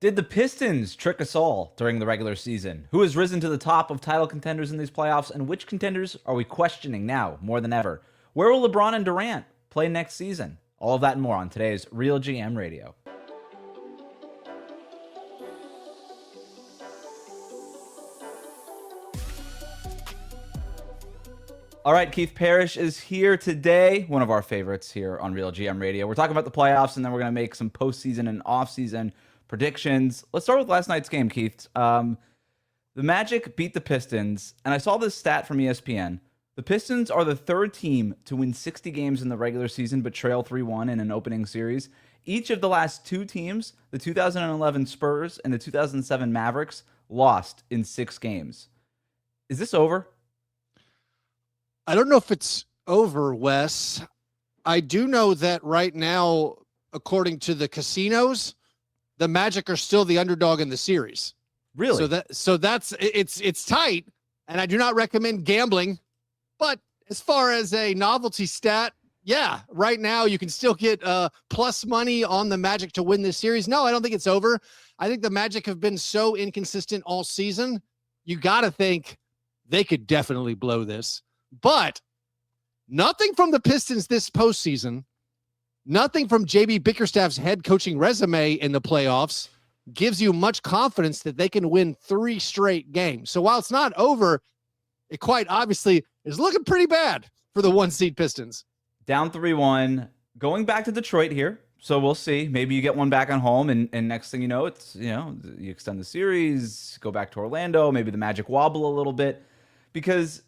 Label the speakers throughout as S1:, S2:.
S1: Did the Pistons trick us all during the regular season? Who has risen to the top of title contenders in these playoffs, and which contenders are we questioning now more than ever? Where will LeBron and Durant play next season? All of that and more on today's Real GM Radio. All right, Keith Parish is here today, one of our favorites here on Real GM Radio. We're talking about the playoffs, and then we're going to make some postseason and offseason predictions. Let's start with last night's game, Keith. The Magic beat the Pistons, and I saw this stat from ESPN. The Pistons are the third team to win 60 games in the regular season but trail 3-1 in an opening series. Each of the last two teams, the 2011 Spurs and the 2007 Mavericks, lost in 6 games. Is this over?
S2: I don't know if it's over, Wes. I do know that right now, according to the casinos, the Magic are still the underdog in the series.
S1: Really?
S2: So that's it's tight, and I do not recommend gambling. But as far as a novelty stat, yeah, right now you can still get plus money on the Magic to win this series. No, I don't think it's over. I think the Magic have been so inconsistent all season. You got to think they could definitely blow this. But nothing from the Pistons this postseason, nothing from JB Bickerstaff's head coaching resume in the playoffs gives you much confidence that they can win 3 straight games. So while it's not over, it quite obviously is looking pretty bad for the 1-seed Pistons.
S1: Down 3-1, going back to Detroit here. So we'll see. Maybe you get one back on home, and next thing you know, you extend the series, go back to Orlando, maybe the Magic wobble a little bit. Because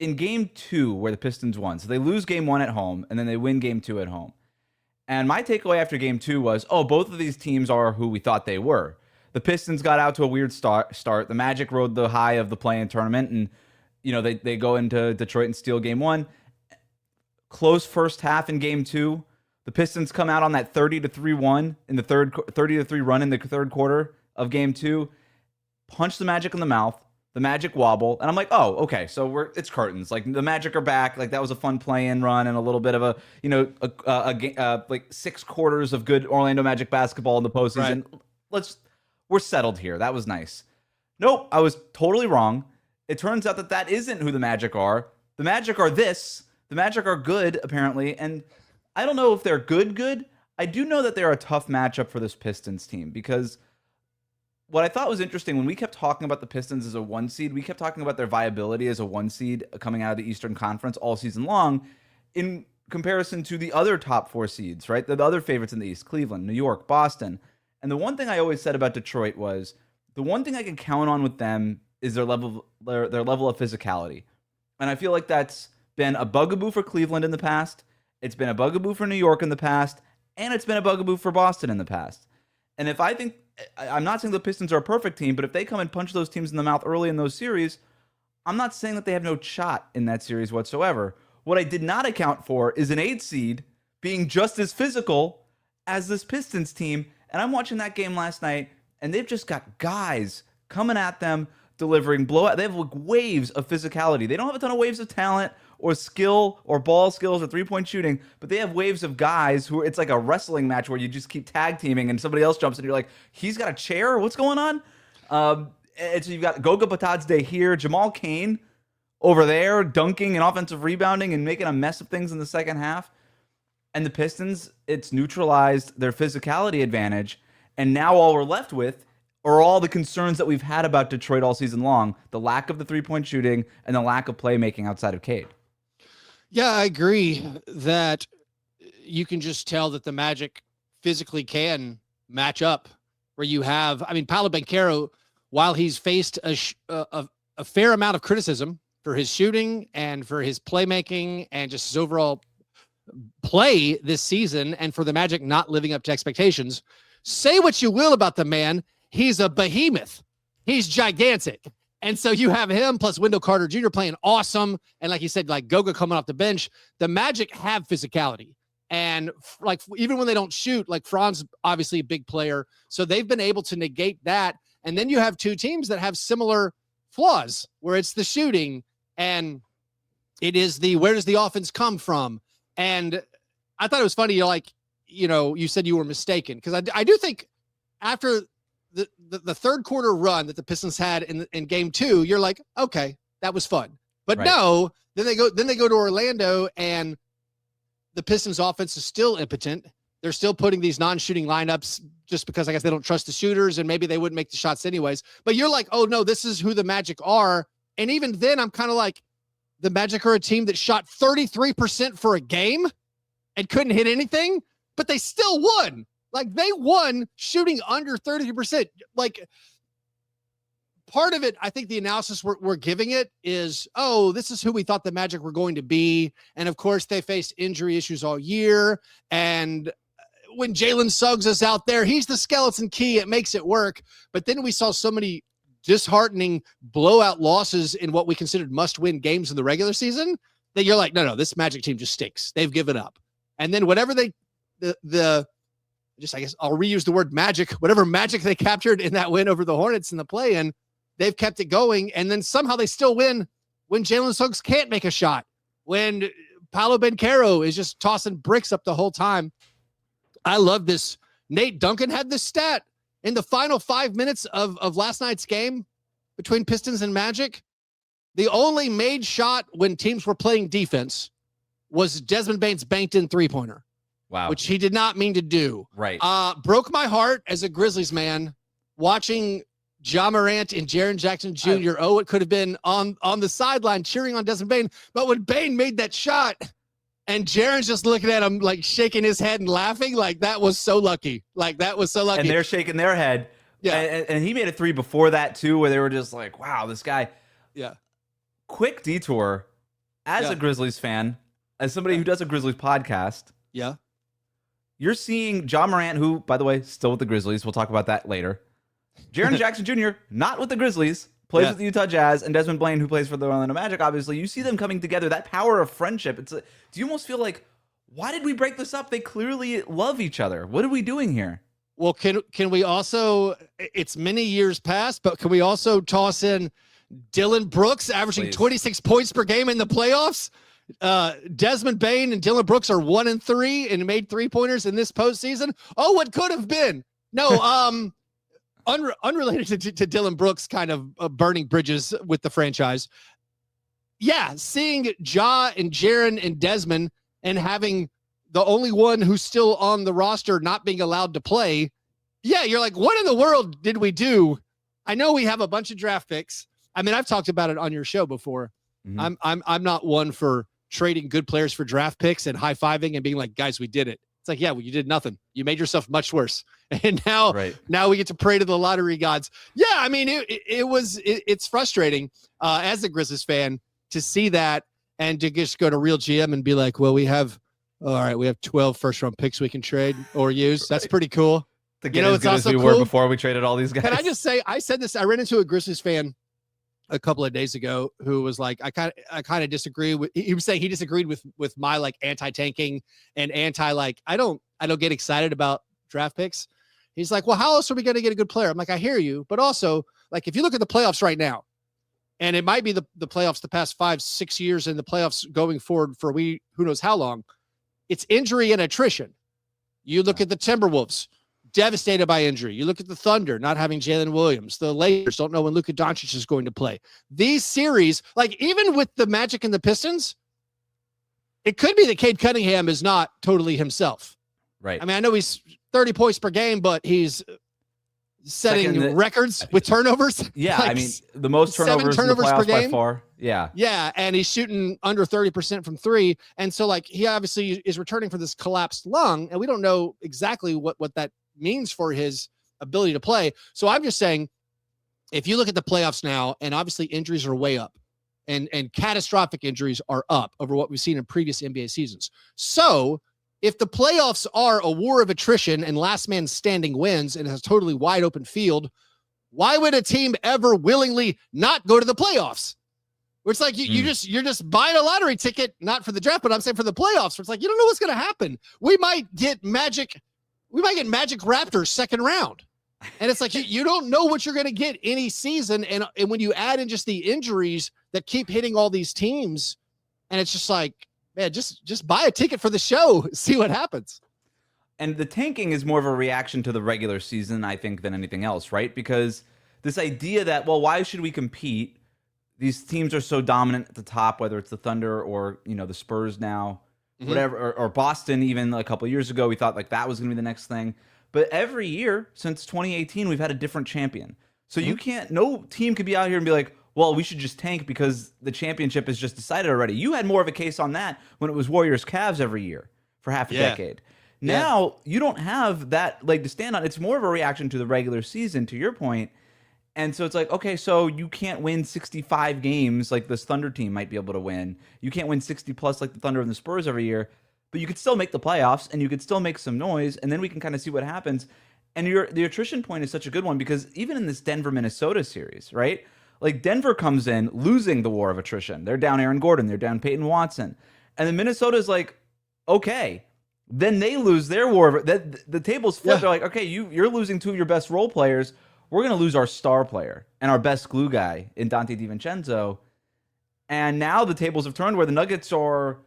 S1: in game 2, where the Pistons won, so they lose game 1 at home, and then they win game 2 at home. And my takeaway after game 2 was, both of these teams are who we thought they were. The Pistons got out to a weird start. The Magic rode the high of the play-in tournament, and they go into Detroit and steal game 1. Close first half in game 2. The Pistons come out on that 30-3 in the 30-3 run in the third quarter of game 2. Punch the Magic in the mouth. The Magic wobble, and I'm like, okay, so it's curtains. Like, the Magic are back. Like, that was a fun play-in run and a little bit of like 6 quarters of good Orlando Magic basketball in the postseason. Right. We're settled here. That was nice. Nope, I was totally wrong. It turns out that isn't who the Magic are. The Magic are this. The Magic are good, apparently, and I don't know if they're good. I do know that they're a tough matchup for this Pistons team, because what I thought was interesting, when we kept talking about the Pistons as a 1 seed, we kept talking about their viability as a 1 seed coming out of the Eastern Conference all season long in comparison to the other top 4 seeds, right? The other favorites in the East, Cleveland, New York, Boston. And the one thing I always said about Detroit was, the one thing I can count on with them is their level of physicality. And I feel like that's been a bugaboo for Cleveland in the past. It's been a bugaboo for New York in the past. And it's been a bugaboo for Boston in the past. And I'm not saying the Pistons are a perfect team, but if they come and punch those teams in the mouth early in those series, I'm not saying that they have no shot in that series whatsoever. What I did not account for is an 8 seed being just as physical as this Pistons team. And I'm watching that game last night, and they've just got guys coming at them, delivering blowout. They have like waves of physicality. They don't have a ton of waves of talent or skill or ball skills or 3-point shooting, but they have waves of guys who it's like a wrestling match where you just keep tag teaming and somebody else jumps and you're like, he's got a chair? What's going on? And so you've got Goga Batadze here, Jamal Cain over there dunking and offensive rebounding and making a mess of things in the second half. And the Pistons, it's neutralized their physicality advantage. And now all we're left with are all the concerns that we've had about Detroit all season long, the lack of the 3-point shooting and the lack of playmaking outside of Cade.
S2: Yeah, I agree that you can just tell that the Magic physically can match up, where you have, Paolo Banchero, while he's faced a fair amount of criticism for his shooting and for his playmaking and just his overall play this season, and for the Magic not living up to expectations, say what you will about the man, he's a behemoth. He's gigantic. And so you have him plus Wendell Carter Jr. playing awesome. And like you said, like Goga coming off the bench, the Magic have physicality. And like, even when they don't shoot, like Franz, obviously a big player. So they've been able to negate that. And then you have two teams that have similar flaws where it's the shooting and it is the, where does the offense come from? And I thought it was funny. You said you were mistaken. Cause I do think after the third quarter run that the Pistons had in game 2, you're like, okay, that was fun. But no, then they go to Orlando, and the Pistons offense is still impotent. They're still putting these non-shooting lineups just because I guess they don't trust the shooters, and maybe they wouldn't make the shots anyways. But you're like, oh no, this is who the Magic are. And even then, I'm kind of like, the Magic are a team that shot 33% for a game and couldn't hit anything, but they still won. Like, they won shooting under 30%. Like, part of it, I think the analysis we're giving it is, oh, this is who we thought the Magic were going to be. And of course, they faced injury issues all year. And when Jalen Suggs is out there, he's the skeleton key. It makes it work. But then we saw so many disheartening blowout losses in what we considered must-win games in the regular season that you're like, no, this Magic team just stinks. They've given up. And then whatever I guess I'll reuse the word magic, whatever magic they captured in that win over the Hornets in the play-in, they've kept it going. And then somehow they still win when Jalen Suggs can't make a shot, when Paolo Banchero is just tossing bricks up the whole time. I love this. Nate Duncan had this stat in the final 5 minutes of last night's game between Pistons and Magic. The only made shot when teams were playing defense was Desmond Bane's banked in 3-pointer.
S1: Wow.
S2: Which he did not mean to do.
S1: Right.
S2: Broke my heart as a Grizzlies man watching Ja Morant and Jaren Jackson Jr. It could have been on the sideline cheering on Desmond Bane. But when Bane made that shot and Jaren's just looking at him, like shaking his head and laughing, like that was so lucky. Like that was so lucky.
S1: And they're shaking their head. Yeah. And he made a 3 before that too, where they were just like, wow, this guy.
S2: Yeah.
S1: Quick detour. As a Grizzlies fan, as somebody who does a Grizzlies podcast.
S2: Yeah.
S1: You're seeing Ja Morant, who, by the way, still with the Grizzlies. We'll talk about that later. Jaren Jackson Jr., not with the Grizzlies, plays with the Utah Jazz, and Desmond Bane, who plays for the Orlando Magic, obviously. You see them coming together, that power of friendship. Do you almost feel like, why did we break this up? They clearly love each other. What are we doing here?
S2: Well, can we also, it's many years past, but can we also toss in Dillon Brooks averaging 26 points per game in the playoffs? Desmond Bane and Dillon Brooks are 1-3 and made 3-pointers in this postseason. Oh, what could have been? No, unrelated to Dillon Brooks kind of burning bridges with the franchise. Yeah, seeing Ja and Jaren and Desmond and having the only one who's still on the roster not being allowed to play. Yeah, you're like, what in the world did we do? I know we have a bunch of draft picks. I mean, I've talked about it on your show before. Mm-hmm. I'm not one for trading good players for draft picks and high-fiving and being like, guys, we did it. It's like, yeah, well, you did nothing. You made yourself much worse. And now we get to pray to the lottery gods. Yeah, I mean, it's frustrating as a Grizzlies fan to see that and to just go to Real GM and be like, well, we have 12 first-round picks we can trade or use. That's pretty cool.
S1: To get as good as we were before we traded all these guys.
S2: Can I just say, I said this, I ran into a Grizzlies fan a couple of days ago who was like, I kind of disagree with, he was saying he disagreed with my like anti-tanking and anti, like, I don't get excited about draft picks. He's like, well, how else are we going to get a good player? I'm like, I hear you. But also, like, if you look at the playoffs right now, and it might be the playoffs the past 5-6 years and the playoffs going forward for who knows how long, it's injury and attrition. You look at the Timberwolves, devastated by injury. You look at the Thunder not having Jalen Williams. The Lakers don't know when Luka Doncic is going to play. These series, like even with the Magic and the Pistons, it could be that Cade Cunningham is not totally himself.
S1: Right.
S2: I mean, I know he's 30 points per game, but he's setting records with turnovers.
S1: Yeah,
S2: like
S1: I mean, the most turnovers in the playoffs per game by far. Yeah.
S2: Yeah, and he's shooting under 30% from 3. And so, like, he obviously is returning for this collapsed lung, and we don't know exactly what that means for his ability to play. So I'm just saying, if you look at the playoffs now, and obviously injuries are way up, and catastrophic injuries are up over what we've seen in previous NBA seasons. So if the playoffs are a war of attrition and last man standing wins and has totally wide open field, why would a team ever willingly not go to the playoffs? Where it's like you're just buying a lottery ticket, not for the draft, but I'm saying for the playoffs. Where it's like, you don't know what's going to happen. We might get Magic Raptors second round. And it's like, you don't know what you're going to get any season. And when you add in just the injuries that keep hitting all these teams, and it's just like, man, just buy a ticket for the show, see what happens.
S1: And the tanking is more of a reaction to the regular season, I think, than anything else, right? Because this idea that, well, why should we compete? These teams are so dominant at the top, whether it's the Thunder or, the Spurs now, whatever, or Boston even a couple of years ago, we thought like that was going to be the next thing. But every year since 2018, we've had a different champion. So you can't, no team could be out here and be like, well, we should just tank because the championship is just decided already. You had more of a case on that when it was Warriors Cavs every year for half a decade. Now you don't have that leg to stand on. It's more of a reaction to the regular season, to your point. And so it's like, okay, so you can't win 65 games like this Thunder team might be able to win. You can't win 60 plus like the Thunder and the Spurs every year, but you could still make the playoffs and you could still make some noise, and then we can kind of see what happens. And the attrition point is such a good one because even in this Denver-Minnesota series, right? Like Denver comes in losing the war of attrition. They're down Aaron Gordon. They're down Peyton Watson. And then Minnesota's like, okay. Then they lose their war of the tables flip. They're like, okay, you're losing two of your best role players. We're going to lose our star player and our best glue guy in Dante DiVincenzo. And now the tables have turned where the Nuggets are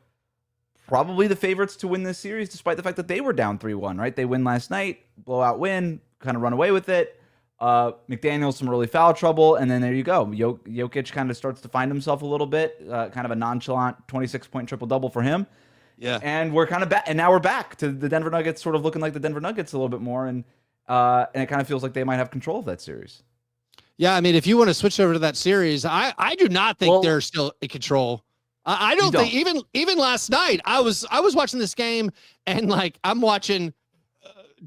S1: probably the favorites to win this series, despite the fact that they were down 3-1, right? They win last night, blowout win, kind of run away with it. McDaniels, some early foul trouble, and then there you go. Jokic kind of starts to find himself a little bit, kind of a nonchalant 26-point triple-double for him.
S2: Yeah.
S1: And we're kind of back, and now we're back to the Denver Nuggets sort of looking like the Denver Nuggets a little bit more, and it kind of feels like they might have control of that series.
S2: Yeah, I mean, if you want to switch over to that series, I do not think they're still in control. I don't think even last night I was watching this game and like I'm watching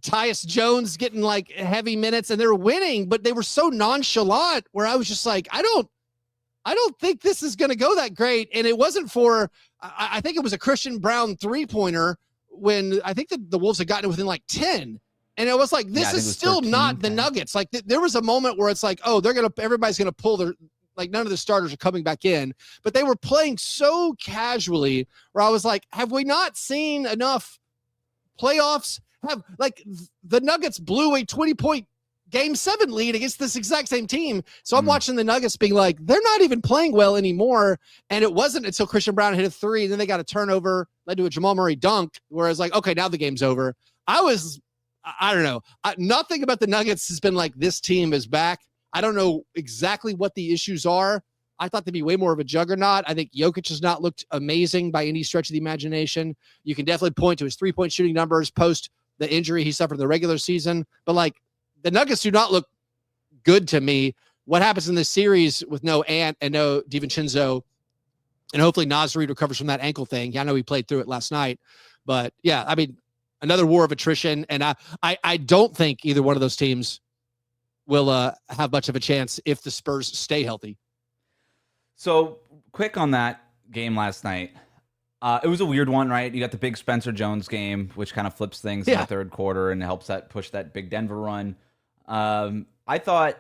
S2: Tyus Jones getting like heavy minutes and they're winning, but they were so nonchalant where I was just like, I don't think this is going to go that great. And it wasn't for I think it was a Christian Brown 3-pointer when I think the Wolves had gotten it within like 10. And it was like, this is still 13, not the Nuggets. Like there was a moment where it's like, oh, everybody's going to pull their, like none of the starters are coming back in, but they were playing so casually where I was like, have we not seen enough playoffs? Have like the Nuggets blew a 20-point game 7 lead against this exact same team. So I'm watching the Nuggets being like, they're not even playing well anymore. And it wasn't until Christian Brown hit a 3. And then they got a turnover, led to a Jamal Murray dunk, where I was like, okay, now the game's over. I don't know. Nothing about the Nuggets has been like, this team is back. I don't know exactly what the issues are. I thought they'd be way more of a juggernaut. I think Jokic has not looked amazing by any stretch of the imagination. You can definitely point to his 3-point shooting numbers post the injury he suffered in the regular season. But like the Nuggets do not look good to me. What happens in this series with no Ant and no DiVincenzo, and hopefully Naz Reid recovers from that ankle thing. I know he played through it last night. But yeah, I mean, another war of attrition. And I don't think either one of those teams will have much of a chance if the Spurs stay healthy.
S1: So quick on that game last night. It was a weird one, right? You got the big Spencer Jones game, which kind of flips things in the third quarter and helps that push that big Denver run. I thought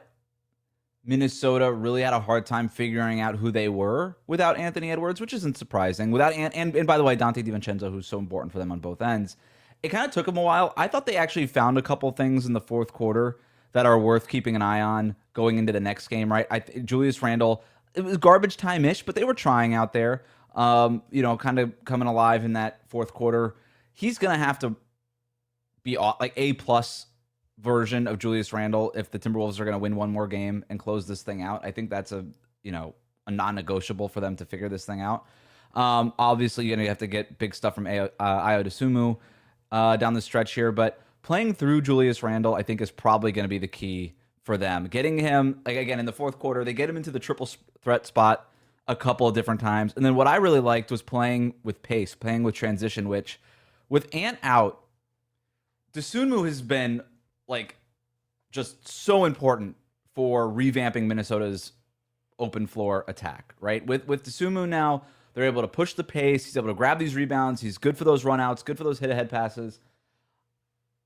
S1: Minnesota really had a hard time figuring out who they were without Anthony Edwards, which isn't surprising. Without and by the way, Dante DiVincenzo, who's so important for them on both ends. It kind of took them a while. I thought they actually found a couple things in the fourth quarter that are worth keeping an eye on going into the next game, right? Julius Randle, it was garbage time-ish, but they were trying out there, kind of coming alive in that fourth quarter. He going to have to be like A-plus version of Julius Randle if the Timberwolves are going to win one more game and close this thing out. I think that's a non-negotiable for them to figure this thing out. Obviously, you're going to have to get big stuff from Ayo Dosunmu down the stretch here, but playing through Julius Randle, I think, is probably going to be the key for them. Getting him, like again, in the fourth quarter, they get him into the triple threat spot a couple of different times. And then what I really liked was playing with pace, playing with transition, which with Ant out, Dosunmu has been like just so important for revamping Minnesota's open floor attack, right? With Dosunmu now, they're able to push the pace. He's able to grab these rebounds. He's good for those runouts, good for those hit-ahead passes.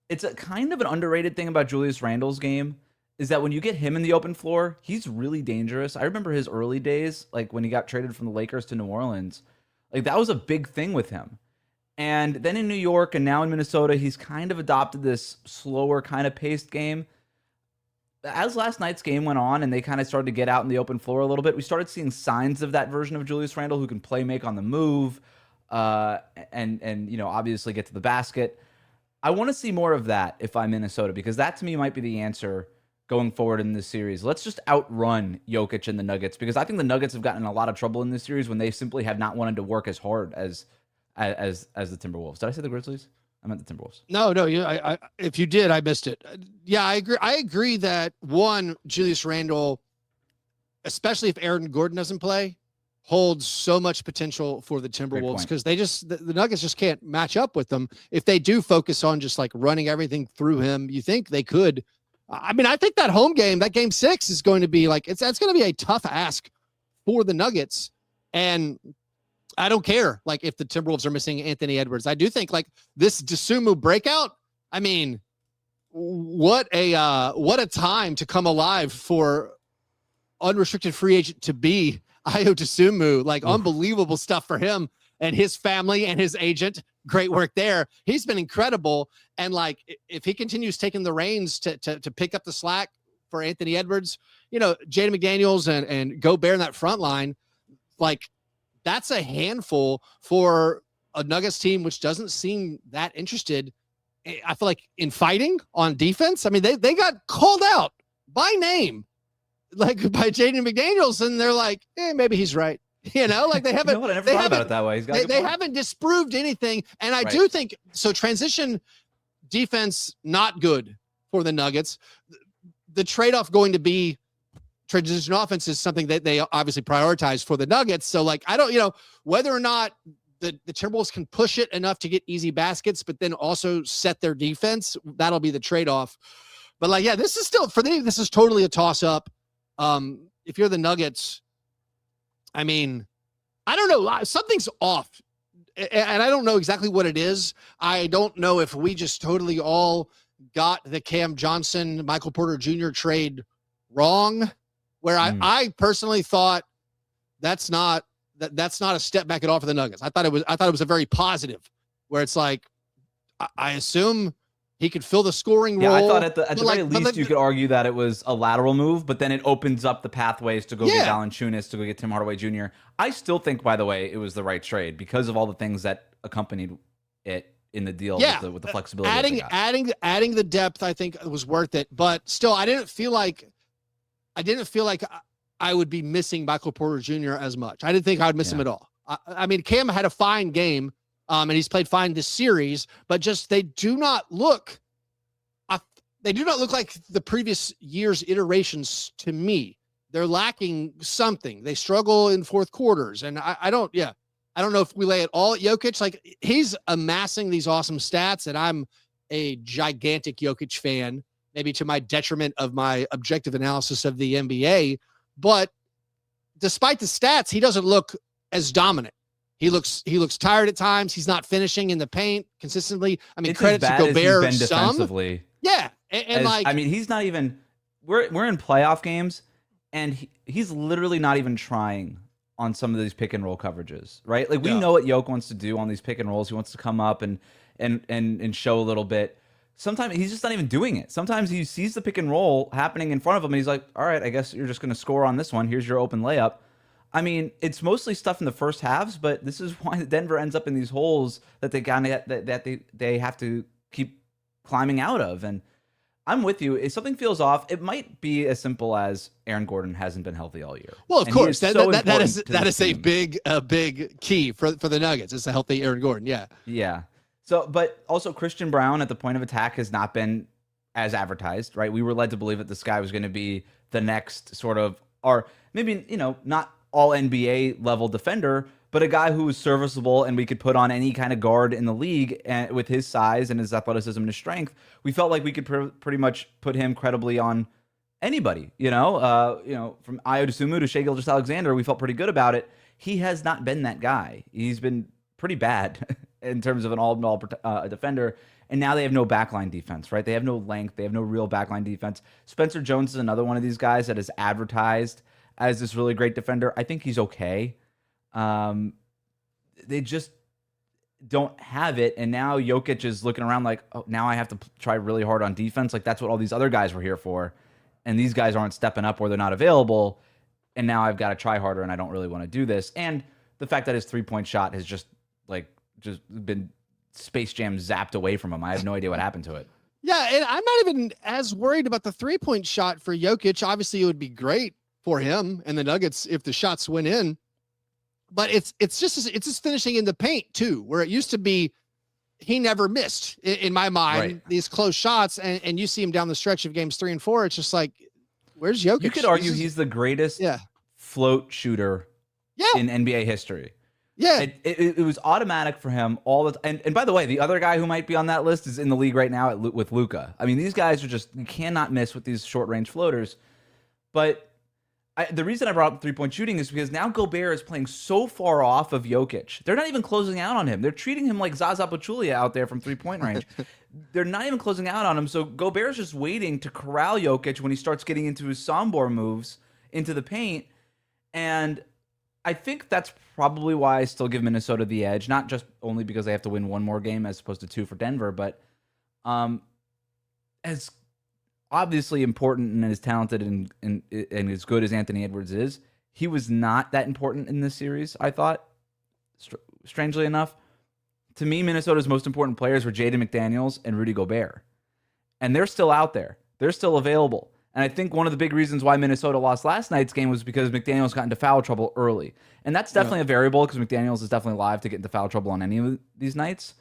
S1: It's a kind of an underrated thing about Julius Randle's game is that when you get him in the open floor, he's really dangerous. I remember his early days, like when he got traded from the Lakers to New Orleans. Like that was a big thing with him. And then in New York and now in Minnesota, he's kind of adopted this slower kind of paced game. As last night's game went on and they kind of started to get out in the open floor a little bit, we started seeing signs of that version of Julius Randle who can play make on the move and obviously get to the basket. I want to see more of that if I'm Minnesota, because that to me might be the answer going forward in this series. Let's just outrun Jokic and the Nuggets, because I think the Nuggets have gotten in a lot of trouble in this series when they simply have not wanted to work as hard as the Timberwolves. Did I say the Grizzlies? I meant the Timberwolves.
S2: No, if you did, I missed it. Yeah, I agree. I agree that Julius Randle, especially if Aaron Gordon doesn't play, holds so much potential for the Timberwolves, because the Nuggets just can't match up with them. If they do focus on just like running everything through him, you think they could. I mean, I think that home game, that game 6 is going to be like, that's going to be a tough ask for the Nuggets. And I don't care, like, if the Timberwolves are missing Anthony Edwards. I do think, like, this Dosunmu breakout, I mean, what a time to come alive for unrestricted free agent to be Ayo Dosunmu. Like, unbelievable stuff for him and his family and his agent. Great work there. He's been incredible. And, like, if he continues taking the reins to pick up the slack for Anthony Edwards, you know, Jaden McDaniels and Gobert in that front line, like, that's a handful for a Nuggets team which doesn't seem that interested, I feel like, in fighting on defense. I mean, they got called out by name, like, by Jaden McDaniels, and they're like, maybe he's right. You know, like, they haven't.
S1: You know what? I never thought about it that way.
S2: They haven't disproved anything, and I do think so. Transition defense not good for the Nuggets. The trade-off going to be transition offense is something that they obviously prioritize for the Nuggets. So, like, I don't, whether or not the Timberwolves can push it enough to get easy baskets, but then also set their defense, that'll be the trade-off. But, like, yeah, this is still, for me, this is totally a toss-up. If you're the Nuggets, I mean, I don't know. Something's off, and I don't know exactly what it is. I don't know if we just totally all got the Cam Johnson, Michael Porter Jr. trade wrong, where I personally thought that's not a step back at all for the Nuggets. I thought it was a very positive, where it's like, I assume he could fill the scoring role.
S1: I thought at the very least you could argue that it was a lateral move, but then it opens up the pathways to go get Valanciunas, to go get Tim Hardaway Jr. I still think, by the way, it was the right trade because of all the things that accompanied it in the deal with the flexibility.
S2: Adding the depth, I think, was worth it. But still, I didn't feel like I would be missing Michael Porter Jr. as much. I didn't think I would miss him at all. I mean, Cam had a fine game, and he's played fine this series, but just they do not look like the previous year's iterations to me. They're lacking something. They struggle in fourth quarters, and I don't know if we lay it all at Jokic. Like, he's amassing these awesome stats, and I'm a gigantic Jokic fan, maybe to my detriment of my objective analysis of the NBA. But despite the stats, he doesn't look as dominant. He looks tired at times. He's not finishing in the paint consistently. I mean, credit to Gobert
S1: defensively.
S2: Yeah.
S1: He's not even, we're in playoff games, and he's literally not even trying on some of these pick and roll coverages, right? Like, we know what Yoke wants to do on these pick and rolls. He wants to come up and show a little bit. Sometimes he's just not even doing it. Sometimes he sees the pick and roll happening in front of him, and he's like, all right, I guess you're just going to score on this one. Here's your open layup. I mean, it's mostly stuff in the first halves, but this is why Denver ends up in these holes that they have to keep climbing out of. And I'm with you. If something feels off, it might be as simple as Aaron Gordon hasn't been healthy all year.
S2: Well, of course, that is a big key for the Nuggets. It's a healthy Aaron Gordon. Yeah.
S1: Yeah. So, but also Christian Brown at the point of attack has not been as advertised, right? We were led to believe that this guy was going to be the next sort of, or maybe, not all NBA level defender, but a guy who was serviceable and we could put on any kind of guard in the league, and with his size and his athleticism and his strength, we felt like we could pretty much put him credibly on anybody, from Ayo Dosunmu to Shai Gilgeous-Alexander. We felt pretty good about it. He has not been that guy. He's been pretty bad in terms of an all-in-all defender. And now they have no backline defense, right? They have no length. They have no real backline defense. Spencer Jones is another one of these guys that is advertised as this really great defender. I think he's okay. They just don't have it. And now Jokic is looking around like, oh, now I have to try really hard on defense. Like, that's what all these other guys were here for. And these guys aren't stepping up, or they're not available. And now I've got to try harder, and I don't really want to do this. And the fact that his 3-point shot has just been Space Jam zapped away from him. I have no idea what happened to it.
S2: Yeah, and I'm not even as worried about the 3-point shot for Jokic. Obviously, it would be great for him and the Nuggets if the shots went in. But it's just finishing in the paint too, where it used to be he never missed in my mind,
S1: Right.
S2: these close shots, and you see him down the stretch of games 3 and 4. It's just like, where's Jokic?
S1: You could argue he's the greatest float shooter in NBA history.
S2: Yeah.
S1: It was automatic for him all the time. And by the way, the other guy who might be on that list is in the league right now with Luka. I mean, these guys are just, you cannot miss with these short range floaters. But the reason I brought up 3-point shooting is because now Gobert is playing so far off of Jokic. They're not even closing out on him. They're treating him like Zaza Pachulia out there from 3-point range. They're not even closing out on him. So Gobert's just waiting to corral Jokic when he starts getting into his Sombor moves into the paint. And I think that's probably why I still give Minnesota the edge, not just only because they have to win one more game as opposed to 2 for Denver, but as obviously important and as talented and as good as Anthony Edwards is, he was not that important in this series, I thought, strangely enough. To me, Minnesota's most important players were Jaden McDaniels and Rudy Gobert. And they're still out there. They're still available. And I think one of the big reasons why Minnesota lost last night's game was because McDaniels got into foul trouble early. And that's definitely a variable because McDaniels is definitely live to get into foul trouble on any of these nights.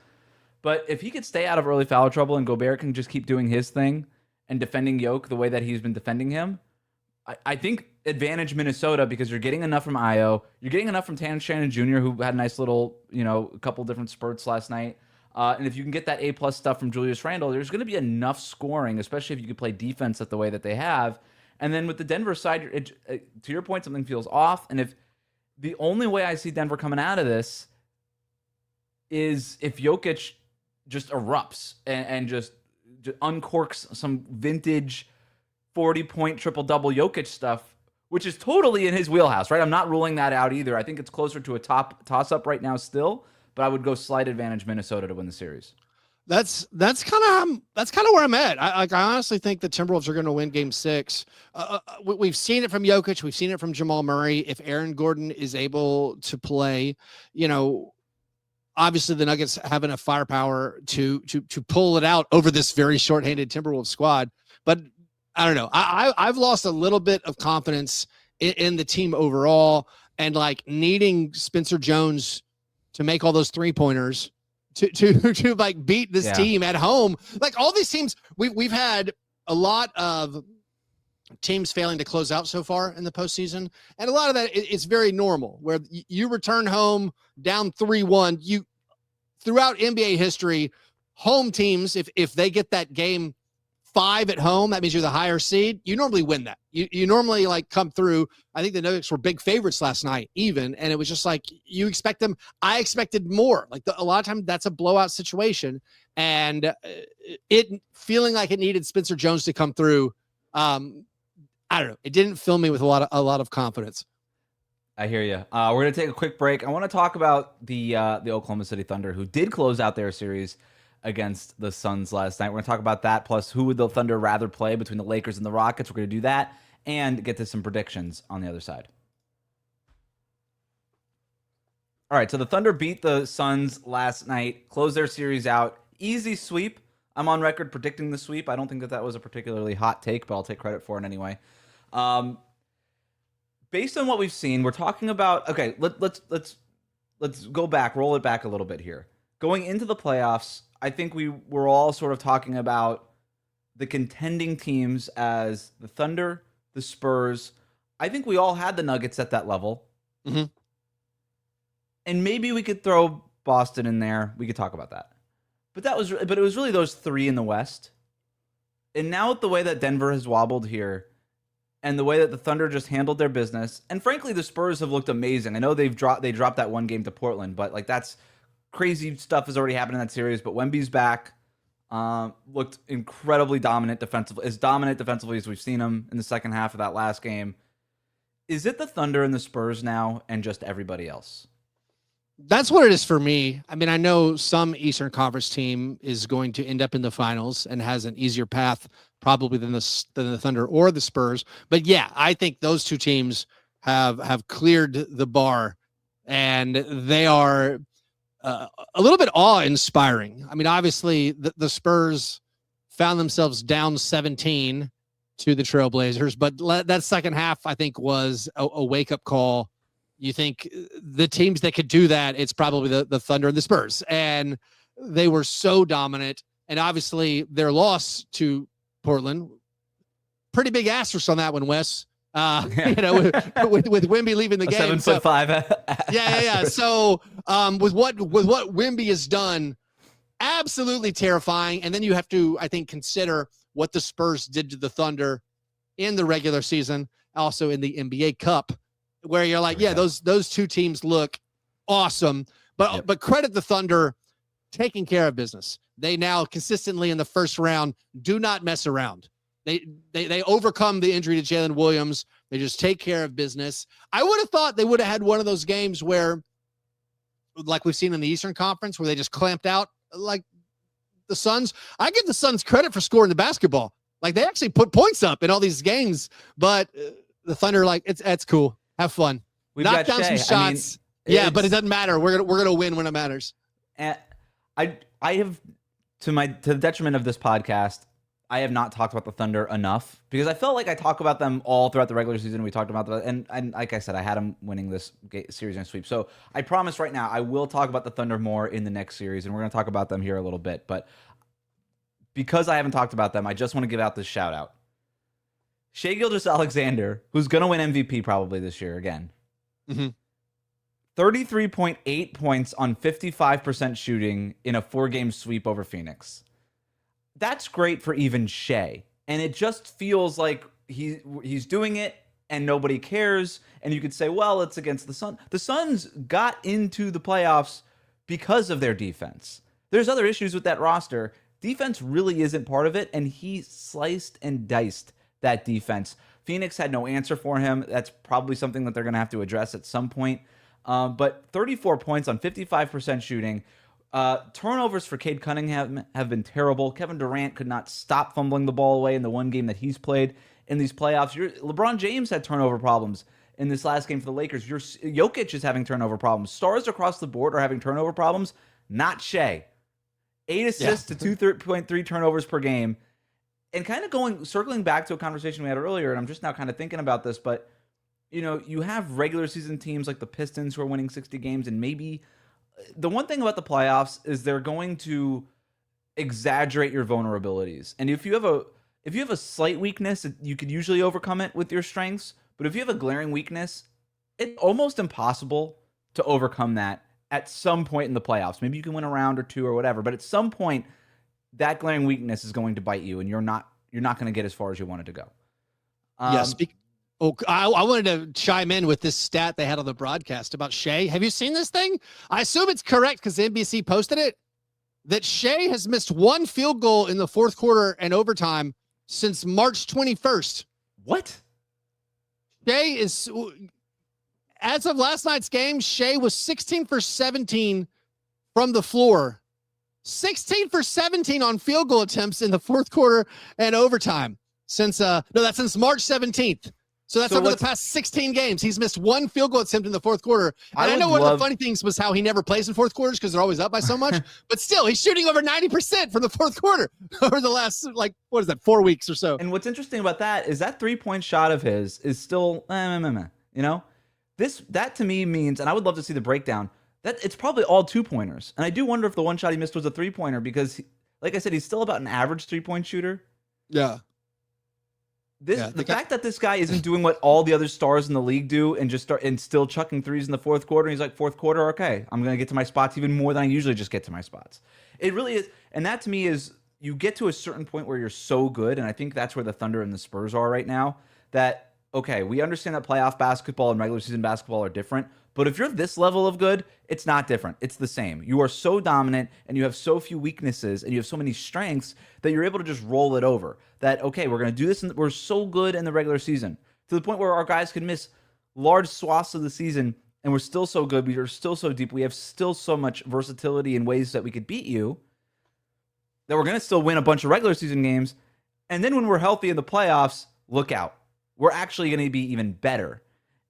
S1: But if he could stay out of early foul trouble and Gobert can just keep doing his thing and defending Jokic the way that he's been defending him, I think advantage Minnesota because you're getting enough from Io. You're getting enough from Terrence Shannon Jr., who had a nice little, a couple different spurts last night. And if you can get that A+ stuff from Julius Randle, there's going to be enough scoring, especially if you can play defense at the way that they have. And then with the Denver side, to your point, something feels off. And if the only way I see Denver coming out of this is if Jokic just erupts and just uncorks some vintage 40-point triple-double Jokic stuff, which is totally in his wheelhouse, right? I'm not ruling that out either. I think it's closer to a top toss-up right now still, but I would go slight advantage Minnesota to win the series.
S2: That's kind of where I'm at. I honestly think the Timberwolves are going to win Game 6. We've seen it from Jokic. We've seen it from Jamal Murray. If Aaron Gordon is able to play, obviously the Nuggets have enough firepower to pull it out over this very shorthanded Timberwolves squad. But I don't know. I've lost a little bit of confidence in the team overall, and like needing Spencer Jones to make all those 3-pointers to like beat this team at home. Like all these teams, we've had a lot of teams failing to close out so far in the postseason. And a lot of that is very normal, where you return home down 3-1. You throughout NBA history, home teams, if they get that game 5 at home, that means you're the higher seed. You normally win that. You normally like come through. I think the Nuggets were big favorites last night, even, and it was just like you expect them. I expected more. Like a lot of times, that's a blowout situation, and it feeling like it needed Spencer Jones to come through. I don't know. It didn't fill me with a lot of confidence.
S1: I hear you. We're gonna take a quick break. I want to talk about the Oklahoma City Thunder, who did close out their series against the Suns last night. We're going to talk about that, plus who would the Thunder rather play between the Lakers and the Rockets. We're going to do that and get to some predictions on the other side. All right, so the Thunder beat the Suns last night, closed their series out. Easy sweep. I'm on record predicting the sweep. I don't think that was a particularly hot take, but I'll take credit for it anyway. Based on what we've seen, we're talking about, okay, let's go back, roll it back a little bit here. Going into the playoffs, I think we were all sort of talking about the contending teams as the Thunder, the Spurs. I think we all had the Nuggets at that level.
S2: Mm-hmm.
S1: And maybe we could throw Boston in there. We could talk about that. But it was really those 3 in the West. And now with the way that Denver has wobbled here and the way that the Thunder just handled their business, and frankly, the Spurs have looked amazing. I know they dropped that one game to Portland, but like that's crazy stuff has already happened in that series, but Wemby's back. Looked incredibly dominant defensively, as dominant defensively as we've seen him in the second half of that last game. Is it the Thunder and the Spurs now and just everybody else?
S2: That's what it is for me. I mean, I know some Eastern Conference team is going to end up in the finals and has an easier path probably than the Thunder or the Spurs. But yeah, I think those two teams have cleared the bar, and they are a little bit awe-inspiring. I mean, obviously, the Spurs found themselves down 17 to the Trailblazers, but that second half, I think, was a wake-up call. You think the teams that could do that, it's probably the Thunder and the Spurs, and they were so dominant. And obviously, their loss to Portland, pretty big asterisk on that one, Wes. With Wemby leaving the game,
S1: 7'5".
S2: Yeah. So, with what Wemby has done, absolutely terrifying. And then you have to, I think, consider what the Spurs did to the Thunder in the regular season, also in the NBA Cup, where you're like, yeah, those two teams look awesome. But credit the Thunder taking care of business. They now consistently in the first round do not mess around. They overcome the injury to Jalen Williams. They just take care of business. I would have thought they would have had one of those games where, like we've seen in the Eastern Conference, where they just clamped out like the Suns. I give the Suns credit for scoring the basketball. Like, they actually put points up in all these games, but the Thunder, like, it's cool. Have fun. Knock down some shots. But it doesn't matter. We're gonna win when it matters.
S1: And I have, to the detriment of this podcast, I have not talked about the Thunder enough, because I felt like I talk about them all throughout the regular season. We talked about them, and like I said, I had them winning this series in a sweep. So I promise right now I will talk about the Thunder more in the next series, and we're going to talk about them here a little bit. But because I haven't talked about them, I just want to give out this shout out. Shai Gilgeous-Alexander, who's going to win MVP probably this year again. 33.8 points on 55% shooting in a 4-game sweep over Phoenix. That's great for even Shai. And it just feels like he's doing it and nobody cares. And you could say, well, it's against the Suns. The Suns got into the playoffs because of their defense. There's other issues with that roster. Defense really isn't part of it, and he sliced and diced that defense. Phoenix had no answer for him. That's probably something that they're going to have to address at some point. But 34 points on 55% shooting. Turnovers for Cade Cunningham have been terrible. Kevin Durant could not stop fumbling the ball away in the one game that he's played in these playoffs. LeBron James had turnover problems in this last game for the Lakers. Jokic is having turnover problems. Stars across the board are having turnover problems. Not Shai. 8 assists to 2.3 turnovers per game. And kind of circling back to a conversation we had earlier, and I'm just now kind of thinking about this, but you have regular season teams like the Pistons who are winning 60 games, and maybe the one thing about the playoffs is they're going to exaggerate your vulnerabilities. And if you have a slight weakness, you could usually overcome it with your strengths. But if you have a glaring weakness, it's almost impossible to overcome that at some point in the playoffs. Maybe you can win a round or two or whatever, but at some point, that glaring weakness is going to bite you, and you're not going to get as far as you wanted to go.
S2: I wanted to chime in with this stat they had on the broadcast about Shai. Have you seen this thing? I assume it's correct because NBC posted it, that Shai has missed one field goal in the fourth quarter and overtime since March 21st.
S1: What?
S2: Shai is, as of last night's game, Shai was 16 for 17 from the floor. 16 for 17 on field goal attempts in the fourth quarter and overtime since March 17th. So that's over the past 16 games. He's missed one field goal attempt in the fourth quarter. And I know one of the funny things was how he never plays in fourth quarters because they're always up by so much. But still, he's shooting over 90% from the fourth quarter over the last, 4 weeks or so.
S1: And what's interesting about that is that 3-point shot of his is still, that to me means, and I would love to see the breakdown, that it's probably all 2-pointers. And I do wonder if the one shot he missed was a 3-pointer because, like I said, he's still about an average 3-point shooter.
S2: Yeah.
S1: The fact that this guy isn't doing what all the other stars in the league do and still chucking threes in the fourth quarter, and he's like, fourth quarter, okay, I'm going to get to my spots even more than I usually just get to my spots. It really is. And that to me is, you get to a certain point where you're so good, and I think that's where the Thunder and the Spurs are right now, that, okay, we understand that playoff basketball and regular season basketball are different, but if you're this level of good, it's not different. It's the same. You are so dominant, and you have so few weaknesses, and you have so many strengths that you're able to just roll it over. That, okay, we're going to do this, and we're so good in the regular season to the point where our guys can miss large swaths of the season, and we're still so good. We are still so deep. We have still so much versatility in ways that we could beat you, that we're going to still win a bunch of regular season games. And then when we're healthy in the playoffs, look out. We're actually going to be even better.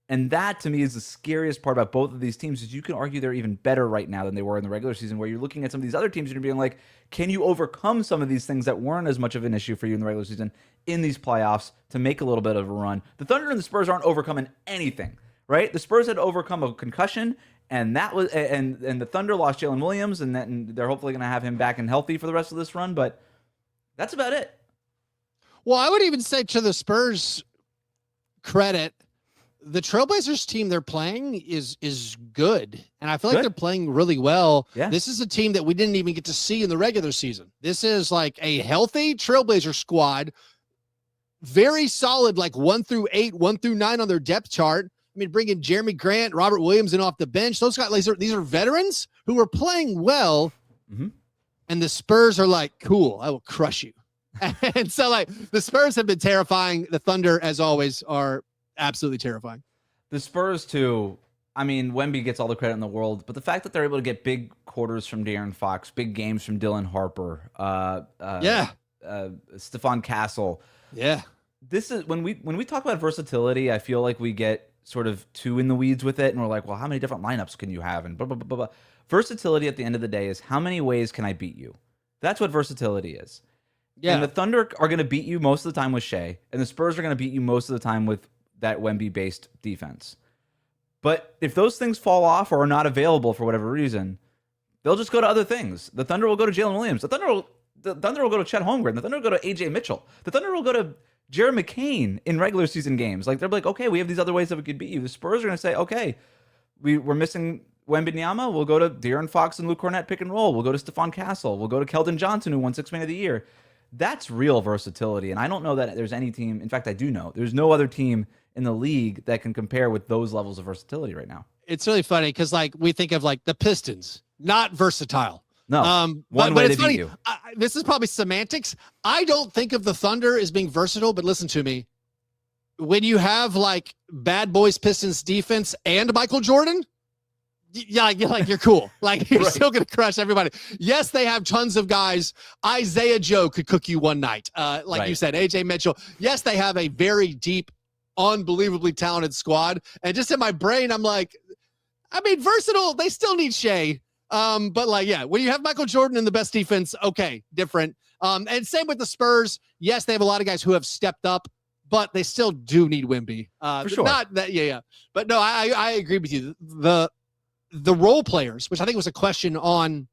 S1: And that, to me, is the scariest part about both of these teams, is you can argue they're even better right now than they were in the regular season, where you're looking at some of these other teams and you're being like, can you overcome some of these things that weren't as much of an issue for you in the regular season in these playoffs to make a little bit of a run? The Thunder and the Spurs aren't overcoming anything, right? The Spurs had to overcome a concussion, and the Thunder lost Jalen Williams, and they're hopefully going to have him back and healthy for the rest of this run, but that's about it.
S2: Well, I would even say, to the Spurs' credit, the Trailblazers team they're playing is good. And I feel like they're playing really well.
S1: Yeah.
S2: This is a team that we didn't even get to see in the regular season. This is like a healthy Trailblazer squad. Very solid, like 1 through 8, 1 through 9 on their depth chart. I mean, bringing Jeremy Grant, Robert Williams in off the bench. Those guys, these are veterans who are playing well.
S1: Mm-hmm.
S2: And the Spurs are like, cool, I will crush you. And so, like, the Spurs have been terrifying. The Thunder, as always, are absolutely terrifying.
S1: The Spurs, too. I mean, Wemby gets all the credit in the world, but the fact that they're able to get big quarters from De'Aaron Fox, big games from Dylan Harper, Stephon Castle.
S2: Yeah.
S1: This is when we talk about versatility, I feel like we get sort of too in the weeds with it, and we're like, well, how many different lineups can you have? And blah, blah, blah, blah. Versatility at the end of the day is, how many ways can I beat you? That's what versatility is. Yeah. And the Thunder are going to beat you most of the time with Shai, and the Spurs are going to beat you most of the time with that Wemby-based defense. But if those things fall off or are not available for whatever reason, they'll just go to other things. The Thunder will go to Jalen Williams. The Thunder will go to Chet Holmgren. The Thunder will go to AJ Mitchell. The Thunder will go to Jared McCain in regular season games. Like, they're like, okay, we have these other ways that we could beat you. The Spurs are going to say, okay, we're missing Wembanyama. We'll go to De'Aaron Fox and Luke Cornett pick and roll. We'll go to Stephon Castle. We'll go to Keldon Johnson, who won Sixth Man of the Year. That's real versatility. And I don't know that there's any team. In fact, I do know there's no other team in the league that can compare with those levels of versatility right now.
S2: It's really funny because, like, we think of, like, the Pistons, not versatile.
S1: No, one way to beat you.
S2: This is probably semantics. I don't think of the Thunder as being versatile, but listen to me. When you have, like, bad boys Pistons defense and Michael Jordan, you're cool. Like, you're still going to crush everybody. Yes, they have tons of guys. Isaiah Joe could cook you one night. You said, AJ Mitchell. Yes, they have a very deep, unbelievably talented squad. And just in my brain, I'm like, I mean, versatile. They still need Shai. But, like, yeah, when you have Michael Jordan in the best defense, okay, different. And same with the Spurs. Yes, they have a lot of guys who have stepped up, but they still do need Wemby.
S1: For sure.
S2: Not that, yeah. But no, I agree with you. The role players, which I think was a question on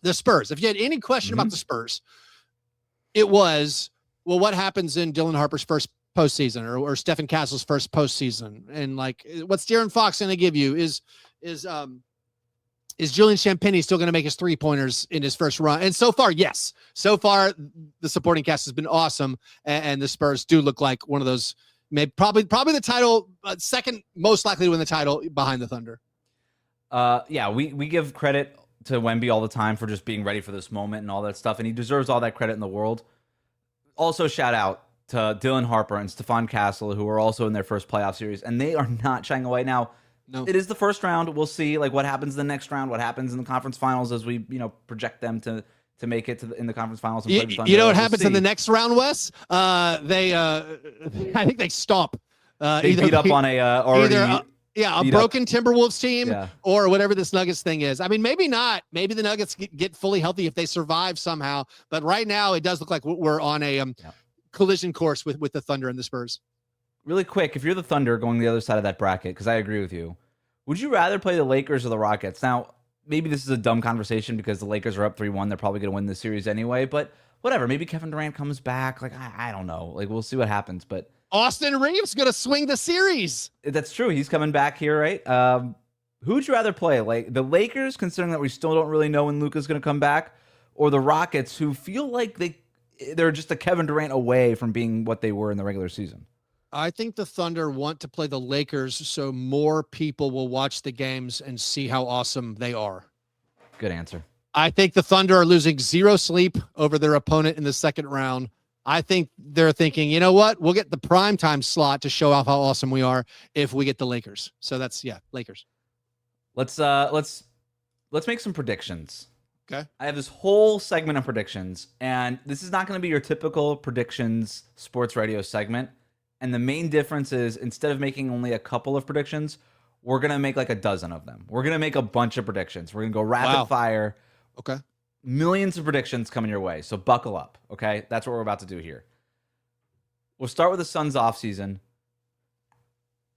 S2: the Spurs. If you had any question about the Spurs, it was, well, what happens in Dylan Harper's first postseason or Stephen Castle's first postseason? And, like, what's De'Aaron Fox going to give you? Is Julian Champagnie still going to make his 3-pointers in his first run? And so far, yes. So far, the supporting cast has been awesome, and the Spurs do look like one of those, probably the title, second most likely to win the title behind the Thunder.
S1: We give credit to Wemby all the time for just being ready for this moment and all that stuff, and he deserves all that credit in the world. Also, shout out to Dylan Harper and Stephon Castle, who are also in their first playoff series, and they are not shying away. Now, it is the first round. We'll see, like, what happens in the next round, what happens in the conference finals as we, project them to make it in the conference finals. And play the Thunder.
S2: You know what happens in the next round, Wes? I think they stomp.
S1: They beat up on a already.
S2: A broken Timberwolves team or whatever this Nuggets thing is. I mean, maybe not. Maybe the Nuggets get fully healthy if they survive somehow. But right now, it does look like we're on a collision course with the Thunder and the Spurs.
S1: Really quick, if you're the Thunder going the other side of that bracket, because I agree with you, would you rather play the Lakers or the Rockets? Now, maybe this is a dumb conversation because the Lakers are up 3-1. They're probably going to win the series anyway. But whatever. Maybe Kevin Durant comes back. Like, I don't know. Like, we'll see what happens. But
S2: Austin Reeves going to swing the series.
S1: That's true. He's coming back here, right? Who'd you rather play? Like, the Lakers, considering that we still don't really know when Luka's going to come back, or the Rockets, who feel like they're just a Kevin Durant away from being what they were in the regular season?
S2: I think the Thunder want to play the Lakers so more people will watch the games and see how awesome they are.
S1: Good answer.
S2: I think the Thunder are losing zero sleep over their opponent in the second round. I think they're thinking, you know what? We'll get the primetime slot to show off how awesome we are if we get the Lakers. So that's, Lakers.
S1: Let's make some predictions.
S2: Okay.
S1: I have this whole segment of predictions, and this is not going to be your typical predictions sports radio segment. And the main difference is instead of making only a couple of predictions, we're going to make like a dozen of them. We're going to make a bunch of predictions. We're going to go rapid fire.
S2: Okay.
S1: Millions of predictions coming your way. So buckle up, okay? That's what we're about to do here. We'll start with the Suns offseason.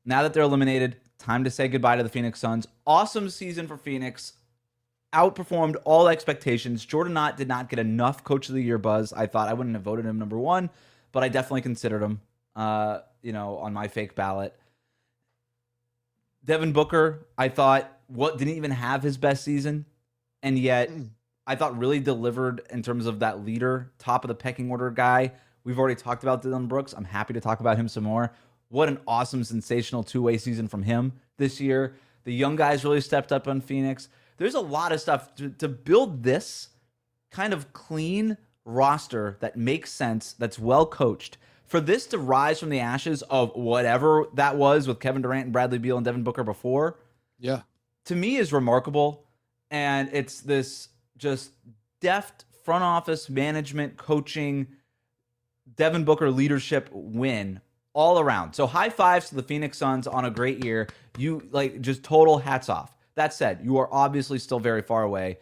S1: Now that they're eliminated, time to say goodbye to the Phoenix Suns. Awesome season for Phoenix. Outperformed all expectations. Jordan Knott did not get enough Coach of the Year buzz. I thought I wouldn't have voted him number one, but I definitely considered him, on my fake ballot. Devin Booker, I thought, didn't even have his best season, and yet I thought really delivered in terms of that leader, top of the pecking order guy. We've already talked about Dillon Brooks. I'm happy to talk about him some more. What an awesome, sensational two-way season from him this year. The young guys really stepped up on Phoenix. There's a lot of stuff to build this kind of clean roster that makes sense, that's well coached. For this to rise from the ashes of whatever that was with Kevin Durant and Bradley Beal and Devin Booker before, to me is remarkable. And it's this just deft front office management, coaching, Devin Booker leadership win all around. So high fives to the Phoenix Suns on a great year. You just total hats off. That said, you are obviously still very far away.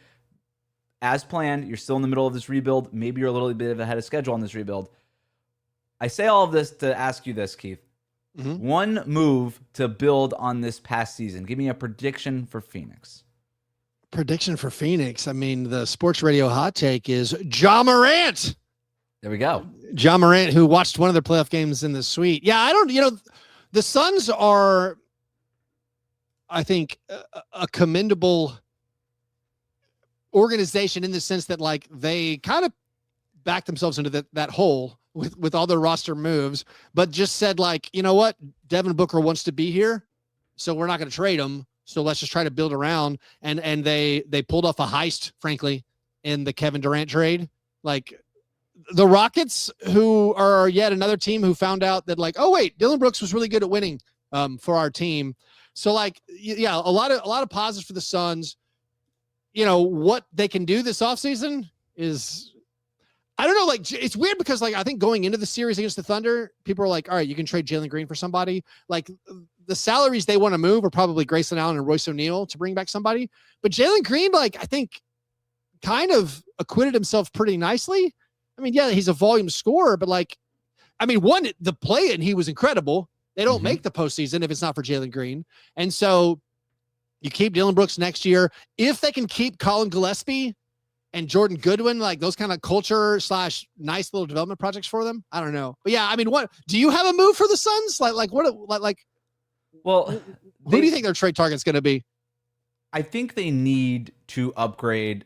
S1: As planned, you're still in the middle of this rebuild. Maybe you're a little bit ahead of schedule on this rebuild. I say all of this to ask you this, Keith. One move to build on this past season. Give me a prediction for Phoenix.
S2: Prediction for Phoenix. I mean, the sports radio hot take is Ja Morant.
S1: There we go.
S2: Ja Morant, who watched one of their playoff games in the suite. Yeah, the Suns are, I think, a commendable organization in the sense that they kind of backed themselves into that hole with all their roster moves, but just said you know what, Devin Booker wants to be here, so we're not going to trade him. So let's just try to build around. And they pulled off a heist, frankly, in the Kevin Durant trade. The Rockets, who are yet another team who found out that oh wait, Dillon Brooks was really good at winning for our team. So a lot of positives for the Suns. What they can do this offseason is, I don't know, it's weird because I think going into the series against the Thunder, people are all right, you can trade Jalen Green for somebody. The salaries they want to move are probably Grayson Allen and Royce O'Neal to bring back somebody. But Jalen Green, I think kind of acquitted himself pretty nicely. I mean, yeah, he's a volume scorer, but the play-in, he was incredible. They don't make the postseason if it's not for Jalen Green. And so you keep Dillon Brooks next year. If they can keep Colin Gillespie and Jordan Goodwin, those kind of culture / nice little development projects for them, I don't know. But yeah, what do you have a move for the Suns?
S1: Well,
S2: who do you think their trade target's going to be?
S1: I think they need to upgrade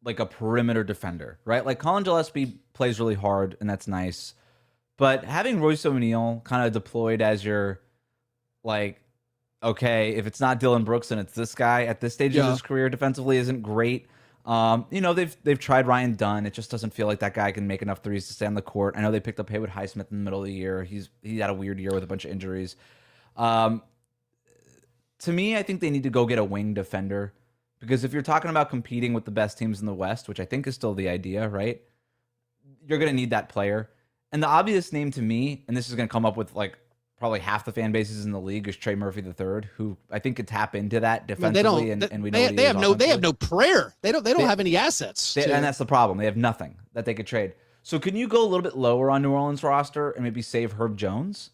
S1: a perimeter defender, right? Colin Gillespie plays really hard, and that's nice. But having Royce O'Neal kind of deployed as your, okay, if it's not Dillon Brooks and it's this guy at this stage of his career defensively isn't great. They've tried Ryan Dunn. It just doesn't feel like that guy can make enough threes to stay on the court. I know they picked up Haywood Highsmith in the middle of the year. He had a weird year with a bunch of injuries. To me, I think they need to go get a wing defender, because if you're talking about competing with the best teams in the West, which I think is still the idea, right? You're going to need that player. And the obvious name to me, and this is going to come up with probably half the fan bases in the league, is Trey Murphy III, who I think could tap into that defensively.
S2: They have no prayer. They don't have any assets.
S1: And that's the problem. They have nothing that they could trade. So can you go a little bit lower on New Orleans roster and maybe save Herb Jones,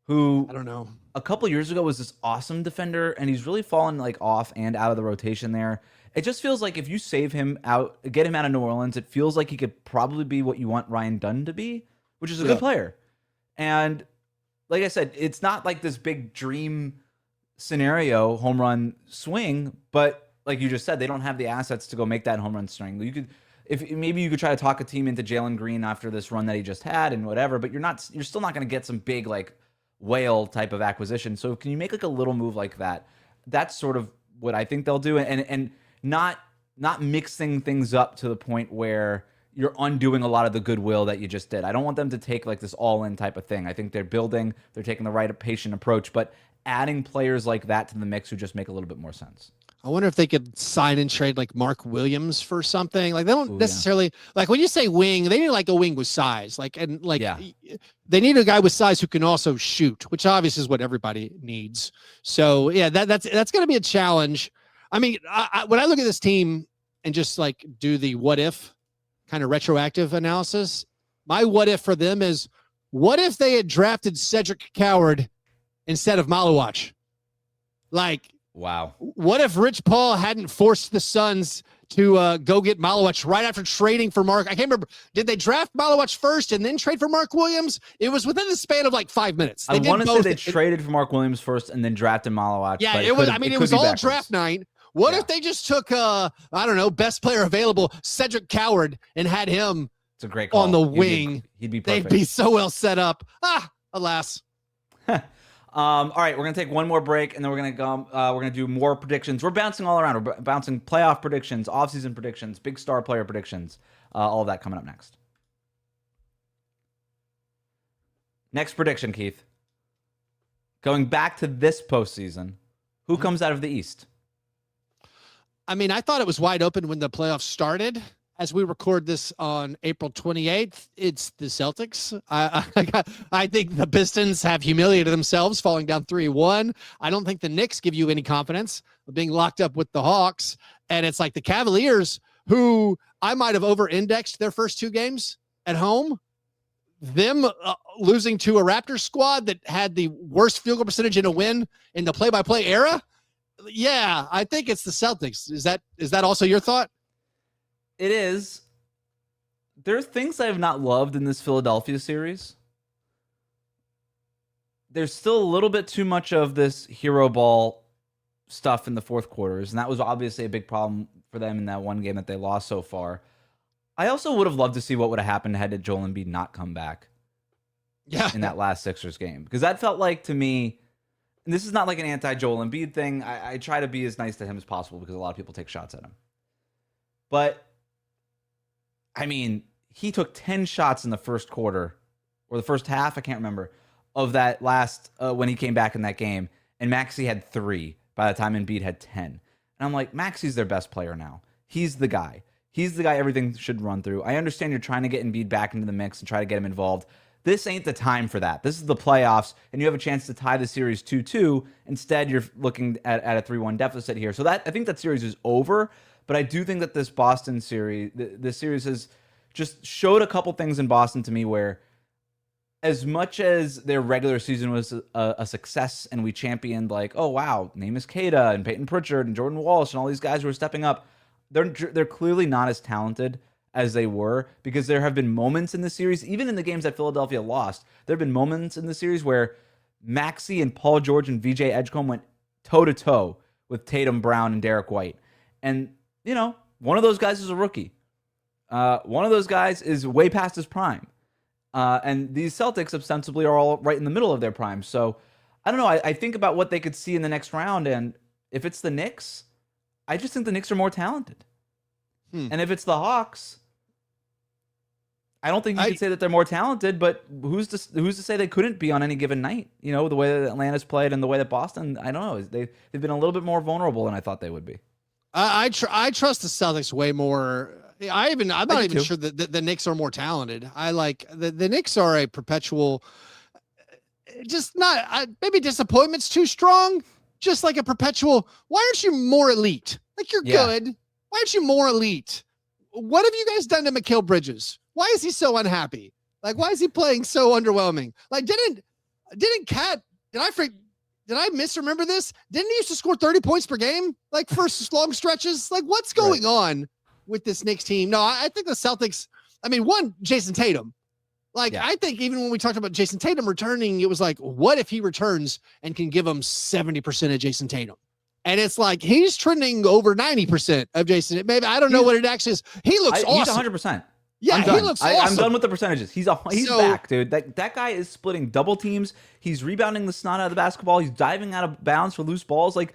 S1: who
S2: I don't know,
S1: a couple years ago was this awesome defender, and he's really fallen off and out of the rotation there. It just feels like if you save him out, get him out of New Orleans, it feels like he could probably be what you want Ryan Dunn to be, which is a good player. And like I said, it's not this big dream scenario home run swing, but like you just said, they don't have the assets to go make that home run swing. Maybe you could try to talk a team into Jalen Green after this run that he just had and whatever, but you're still not going to get some big whale type of acquisition. So can you make a little move like that? That's sort of what I think they'll do, and not mixing things up to the point where you're undoing a lot of the goodwill that you just did. I don't want them to take this all-in type of thing. I think they're taking the right patient approach, but adding players like that to the mix who just make a little bit more sense.
S2: I wonder if they could sign and trade like Mark Williams for something. Like they don't
S1: Ooh,
S2: necessarily like when you say wing, they need like a wing with size. Like and like
S1: Yeah.
S2: they need a guy with size who can also shoot, which obviously is what everybody needs. So yeah, that's going to be a challenge. I mean, when I look at this team and just like do the what if kind of retroactive analysis, my what if for them is what if they had drafted Cedric Coward instead of Malawach? Like,
S1: wow.
S2: What if Rich Paul hadn't forced the Suns to go get Malawach right after trading for Mark? I can't remember. Did they draft Malawach first and then trade for Mark Williams? It was within the span of like 5 minutes.
S1: I want to say they traded for Mark Williams first and then drafted Malawach.
S2: Yeah, it was. I mean, it was all backwards. Draft night. What if they just took, I don't know, best player available, Cedric Coward, and had him
S1: it's a great call.
S2: On the wing?
S1: He'd be perfect.
S2: They'd be so well set up. Alas.
S1: All right, we're gonna take one more break, and then we're gonna do more predictions. We're bouncing all around. We're bouncing playoff predictions, offseason predictions, big star player predictions. All of that coming up next. Next prediction, Keith. Going back to this postseason, who comes out of the East?
S2: I mean, I thought it was wide open when the playoffs started. As we record this on April 28th, it's the Celtics. I think the Pistons have humiliated themselves, falling down 3-1. I don't think the Knicks give you any confidence of being locked up with the Hawks. And it's like the Cavaliers, who I might have over-indexed their first 2 games at home. Them losing to a Raptors squad that had the worst field goal percentage in a win in the play-by-play era. Yeah, I think it's the Celtics. Is that also your thought?
S1: It is. There are things I have not loved in this Philadelphia series. There's still a little bit too much of this hero ball stuff in the fourth quarters, and that was obviously a big problem for them in that one game that they lost so far. I also would have loved to see what would have happened had Joel Embiid not come back in that last Sixers game. Because that felt like, to me, and this is not like an anti-Joel Embiid thing. I try to be as nice to him as possible because a lot of people take shots at him. But I mean, he took 10 shots in the first quarter or the first half, I can't remember, of that last when he came back in that game. And Maxey had 3 by the time Embiid had 10. And I'm like, Maxey's their best player now. He's the guy. He's the guy everything should run through. I understand you're trying to get Embiid back into the mix and try to get him involved. This ain't the time for that. This is the playoffs, and you have a chance to tie the series 2-2. Instead, you're looking at a 3-1 deficit here. So I think that series is over. But I do think that this Boston series, this series has just showed a couple things in Boston to me where, as much as their regular season was a success and we championed like, oh wow, Neemias Queta and Peyton Pritchard and Jordan Walsh and all these guys who are stepping up, they're clearly not as talented as they were, because there have been moments in the series, even in the games that Philadelphia lost, there have been moments in the series where Maxey and Paul George and VJ Edgecombe went toe-to-toe with Tatum, Brown, and Derek White. And you know, one of those guys is a rookie. One of those guys is way past his prime. And these Celtics ostensibly are all right in the middle of their prime. So, I don't know. I think about what they could see in the next round. And if it's the Knicks, I just think the Knicks are more talented. And if it's the Hawks, I don't think you could say that they're more talented, but who's to say they couldn't be on any given night? You know, the way that Atlanta's played and the way that Boston, I don't know. They've been a little bit more vulnerable than I thought they would be.
S2: I trust the Celtics way more. I'm not even sure that the Knicks are more talented. I like the Knicks are a perpetual, just not maybe disappointment's too strong. Just like a perpetual. Why aren't you more elite? Like you're good. Why aren't you more elite? What have you guys done to Mikal Bridges? Why is he so unhappy? Like why is he playing so underwhelming? Like didn't Cat? Did I misremember this? Didn't he used to score 30 points per game, like for long stretches? Like, what's going on with this Knicks team? No, I think the Celtics, I mean, Jason Tatum. Like, I think even when we talked about Jason Tatum returning, it was like, what if he returns and can give them 70% of Jason Tatum? And it's like, he's trending over 90% of Jason. Maybe, I don't know what it actually is. He looks awesome.
S1: He's 100%.
S2: Yeah, he looks awesome.
S1: I'm done with the percentages. He's back, dude. That guy is splitting double teams. He's rebounding the snot out of the basketball. He's diving out of bounds for loose balls. Like,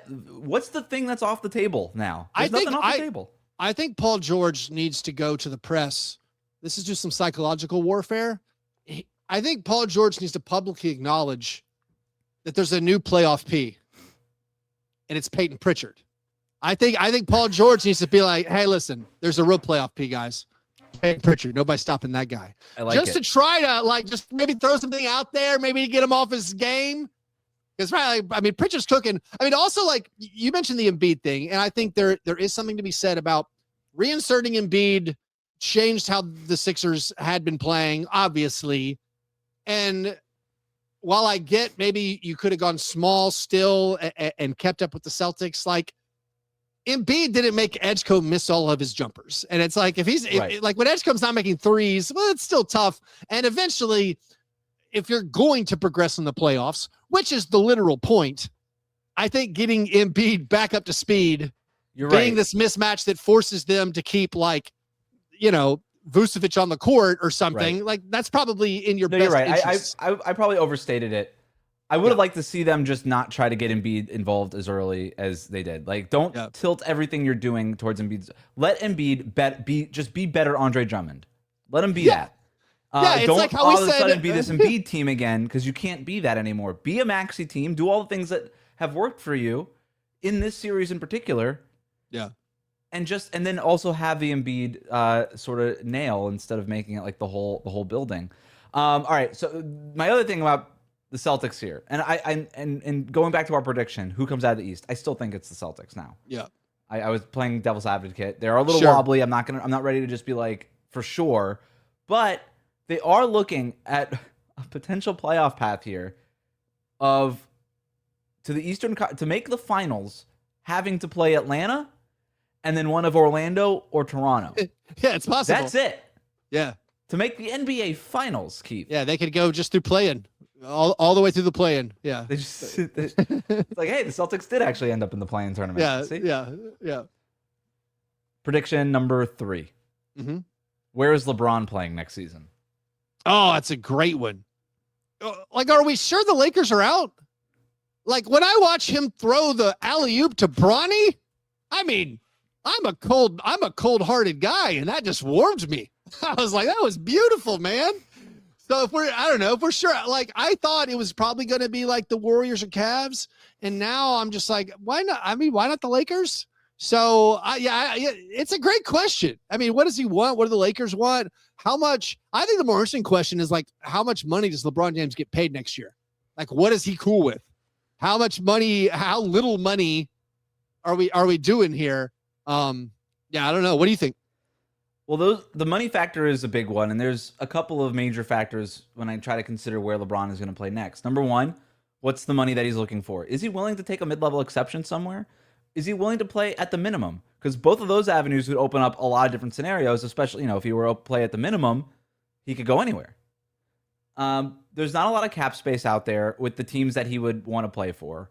S1: what's the thing that's off the table now? There's nothing off the table.
S2: I think Paul George needs to go to the press. This is just some psychological warfare. I think Paul George needs to publicly acknowledge that there's a new playoff P, and it's Peyton Pritchard. I think Paul George needs to be like, hey, listen, there's a real playoff P, guys. Hey, Pritchard, nobody's stopping that guy.
S1: I like
S2: just
S1: it.
S2: to try to just maybe throw something out there, maybe to get him off his game. Because Pritchard's cooking. Also you mentioned the Embiid thing, and I think there is something to be said about reinserting Embiid changed how the Sixers had been playing, obviously. And while I get maybe you could have gone small still and kept up with the Celtics, Embiid didn't make Edgecombe miss all of his jumpers. And it's like, if when Edgecombe's not making threes, well, it's still tough. And eventually, if you're going to progress in the playoffs, which is the literal point, I think getting Embiid back up to speed, being this mismatch that forces them to keep Vucevic on the court or something, that's probably in your best
S1: you're right.
S2: interest.
S1: I probably overstated it. I would have liked to see them just not try to get Embiid involved as early as they did. Don't tilt everything you're doing towards Embiid. Let Embiid be better Andre Drummond. Let him be that.
S2: It's
S1: don't
S2: like how
S1: all
S2: we
S1: of a
S2: said,
S1: sudden be this Embiid team again, because you can't be that anymore. Be a maxi team. Do all the things that have worked for you in this series in particular.
S2: Yeah.
S1: And then also have the Embiid sort of nail instead of making it like the whole building. All right. So my other thing about the Celtics here, and going back to our prediction, who comes out of the East? I still think it's the Celtics now.
S2: Yeah.
S1: I was playing devil's advocate. They're a little
S2: Sure.
S1: wobbly. I'm not ready to just be like for sure, but they are looking at a potential playoff path here to the Eastern to make the finals, having to play Atlanta and then one of Orlando or Toronto.
S2: Yeah, it's possible.
S1: That's it.
S2: Yeah.
S1: To make the NBA finals, Keith.
S2: Yeah, they could go just through play-in. All the way through the play-in. Yeah.
S1: It's like, hey, the Celtics did actually end up in the play-in tournament.
S2: Yeah.
S1: See?
S2: Yeah.
S1: Prediction number 3.
S2: Mm-hmm.
S1: Where is LeBron playing next season?
S2: Oh, that's a great one. Are we sure the Lakers are out? When I watch him throw the alley-oop to Bronny, I'm a cold-hearted guy, and that just warmed me. I was like, that was beautiful, man. So if we're sure, I thought it was probably going to be like the Warriors or Cavs. And now I'm just like, why not? Why not the Lakers? So it's a great question. What does he want? What do the Lakers want? How much? I think the more interesting question is how much money does LeBron James get paid next year? What is he cool with? How much money, how little money are we doing here? I don't know. What do you think?
S1: Well, the money factor is a big one, and there's a couple of major factors when I try to consider where LeBron is going to play next. Number one, what's the money that he's looking for? Is he willing to take a mid-level exception somewhere? Is he willing to play at the minimum? Because both of those avenues would open up a lot of different scenarios, especially, if he were to play at the minimum, he could go anywhere. There's not a lot of cap space out there with the teams that he would want to play for.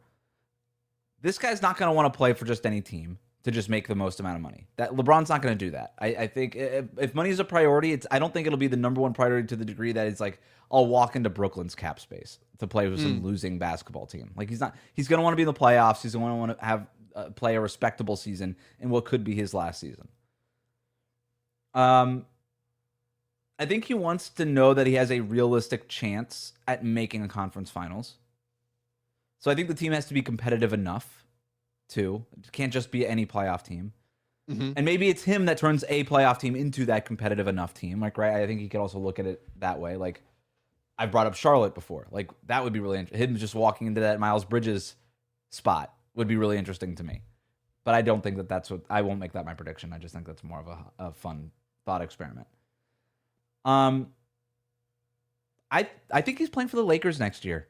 S1: This guy's not going to want to play for just any team to just make the most amount of money. That LeBron's not going to do that. I think if money is a priority, I don't think it'll be the number one priority to the degree that it's like, I'll walk into Brooklyn's cap space to play with some losing basketball team. He's going to want to be in the playoffs. He's going to want to have play a respectable season in what could be his last season. I think he wants to know that he has a realistic chance at making a conference finals. So I think the team has to be competitive enough too. It can't just be any playoff team. Mm-hmm. And maybe it's him that turns a playoff team into that competitive enough team. Right? I think he could also look at it that way. I've brought up Charlotte before. That would be really interesting. Him just walking into that Miles Bridges spot would be really interesting to me. But I don't think that's what... I won't make that my prediction. I just think that's more of a fun thought experiment. I think he's playing for the Lakers next year.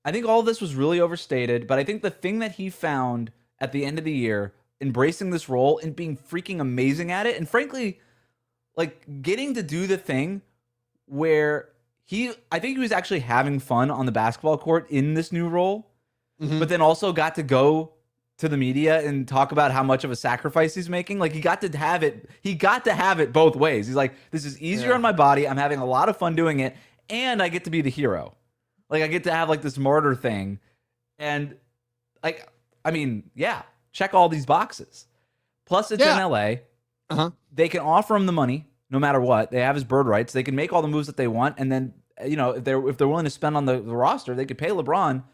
S1: I think all of this was really overstated, but I think the thing that he found at the end of the year, embracing this role and being freaking amazing at it, and frankly, getting to do the thing where I think he was actually having fun on the basketball court in this new role, but then also got to go to the media and talk about how much of a sacrifice he's making. He got to have it both ways. He's like, this is easier on my body. I'm having a lot of fun doing it, and I get to be the hero. I get to have this martyr thing. And check all these boxes. Plus it's in LA. Uh-huh. They can offer him the money no matter what. They have his bird rights. They can make all the moves that they want. And then, if they're willing to spend on the roster, they could pay LeBron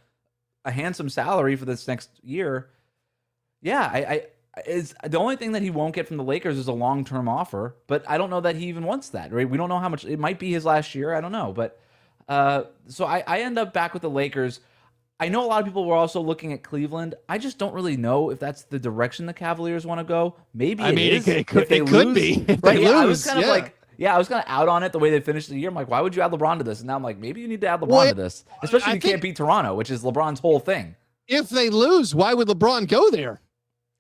S1: a handsome salary for this next year. Yeah, is the only thing that he won't get from the Lakers is a long-term offer, but I don't know that he even wants that, right? We don't know how much. It might be his last year. I don't know. But so I end up back with the Lakers. I know a lot of people were also looking at Cleveland. I just don't really know if that's the direction the Cavaliers want to go. Maybe
S2: I mean,
S1: is.
S2: it could be. If
S1: Right?
S2: they
S1: Yeah,
S2: lose,
S1: I was kind of like, I was kind of out on it the way they finished the year. I'm like, why would you add LeBron to this? And now I'm like, maybe you need to add LeBron to this, especially if you can't beat Toronto, which is LeBron's whole thing.
S2: If they lose, why would LeBron go there?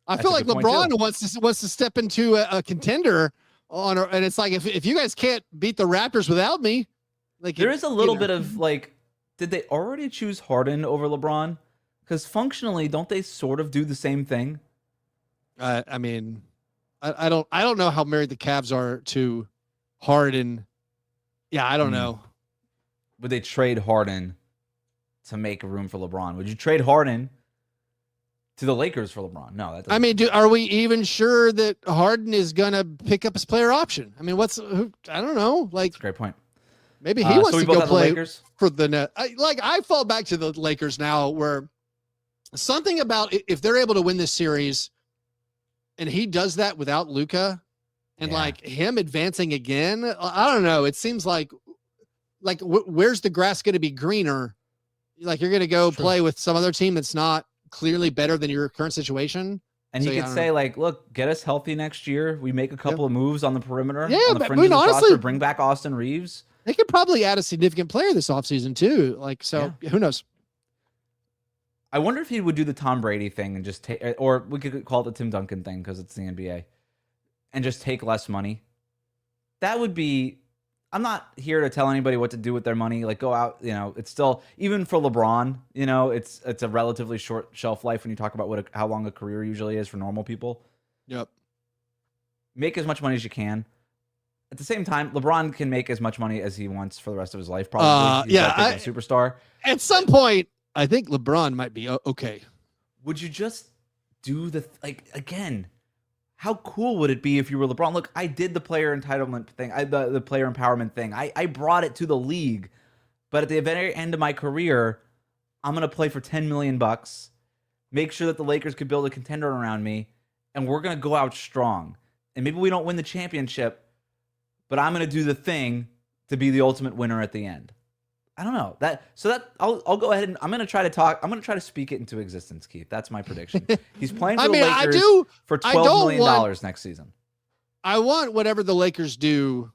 S2: I feel like LeBron wants to step into a contender and it's like if you guys can't beat the Raptors without me, like
S1: there is a little bit of like, did they already choose Harden over LeBron? Because functionally, don't they sort of do the same thing?
S2: I mean, I don't know how married the Cavs are to Harden. Yeah, I don't know.
S1: Would they trade Harden to make room for LeBron? Would you trade Harden to the Lakers for LeBron? No.
S2: I mean, are we even sure that Harden is gonna pick up his player option? I mean, I don't know. Like,
S1: that's a great point.
S2: Maybe he wants to go play
S1: for
S2: the net. I fall back to the Lakers now, where something about if they're able to win this series, and he does that without Luka, and like him advancing again. I don't know. It seems like where's the grass going to be greener? Like you're going to go play with some other team that's not clearly better than your current situation.
S1: And he could say, like, look, get us healthy next year. We make a couple of moves on the perimeter.
S2: Yeah,
S1: on the
S2: but honestly,
S1: roster, bring back Austin Reeves.
S2: They could probably add a significant player this offseason too. Like, so who knows?
S1: I wonder if he would do the Tom Brady thing and just take, or we could call it the Tim Duncan thing because it's the NBA, and just take less money. That would be. I'm not here to tell anybody what to do with their money. Like, go out. It's still, even for LeBron. It's a relatively short shelf life when you talk about how long a career usually is for normal people.
S2: Yep.
S1: Make as much money as you can. At the same time, LeBron can make as much money as he wants for the rest of his life. Probably. He's a superstar.
S2: At some point, I think LeBron might be okay.
S1: Would you just do again? How cool would it be if you were LeBron? Look, I did the player entitlement thing, the player empowerment thing. I brought it to the league, but at the very end of my career, I'm gonna play for $10 million, make sure that the Lakers could build a contender around me, and we're gonna go out strong. And maybe we don't win the championship, but I'm gonna do the thing to be the ultimate winner at the end. I don't know I'll go ahead and I'm gonna try to speak it into existence, Keith. That's my prediction. He's playing for the Lakers for $12 million next season.
S2: I want whatever the Lakers do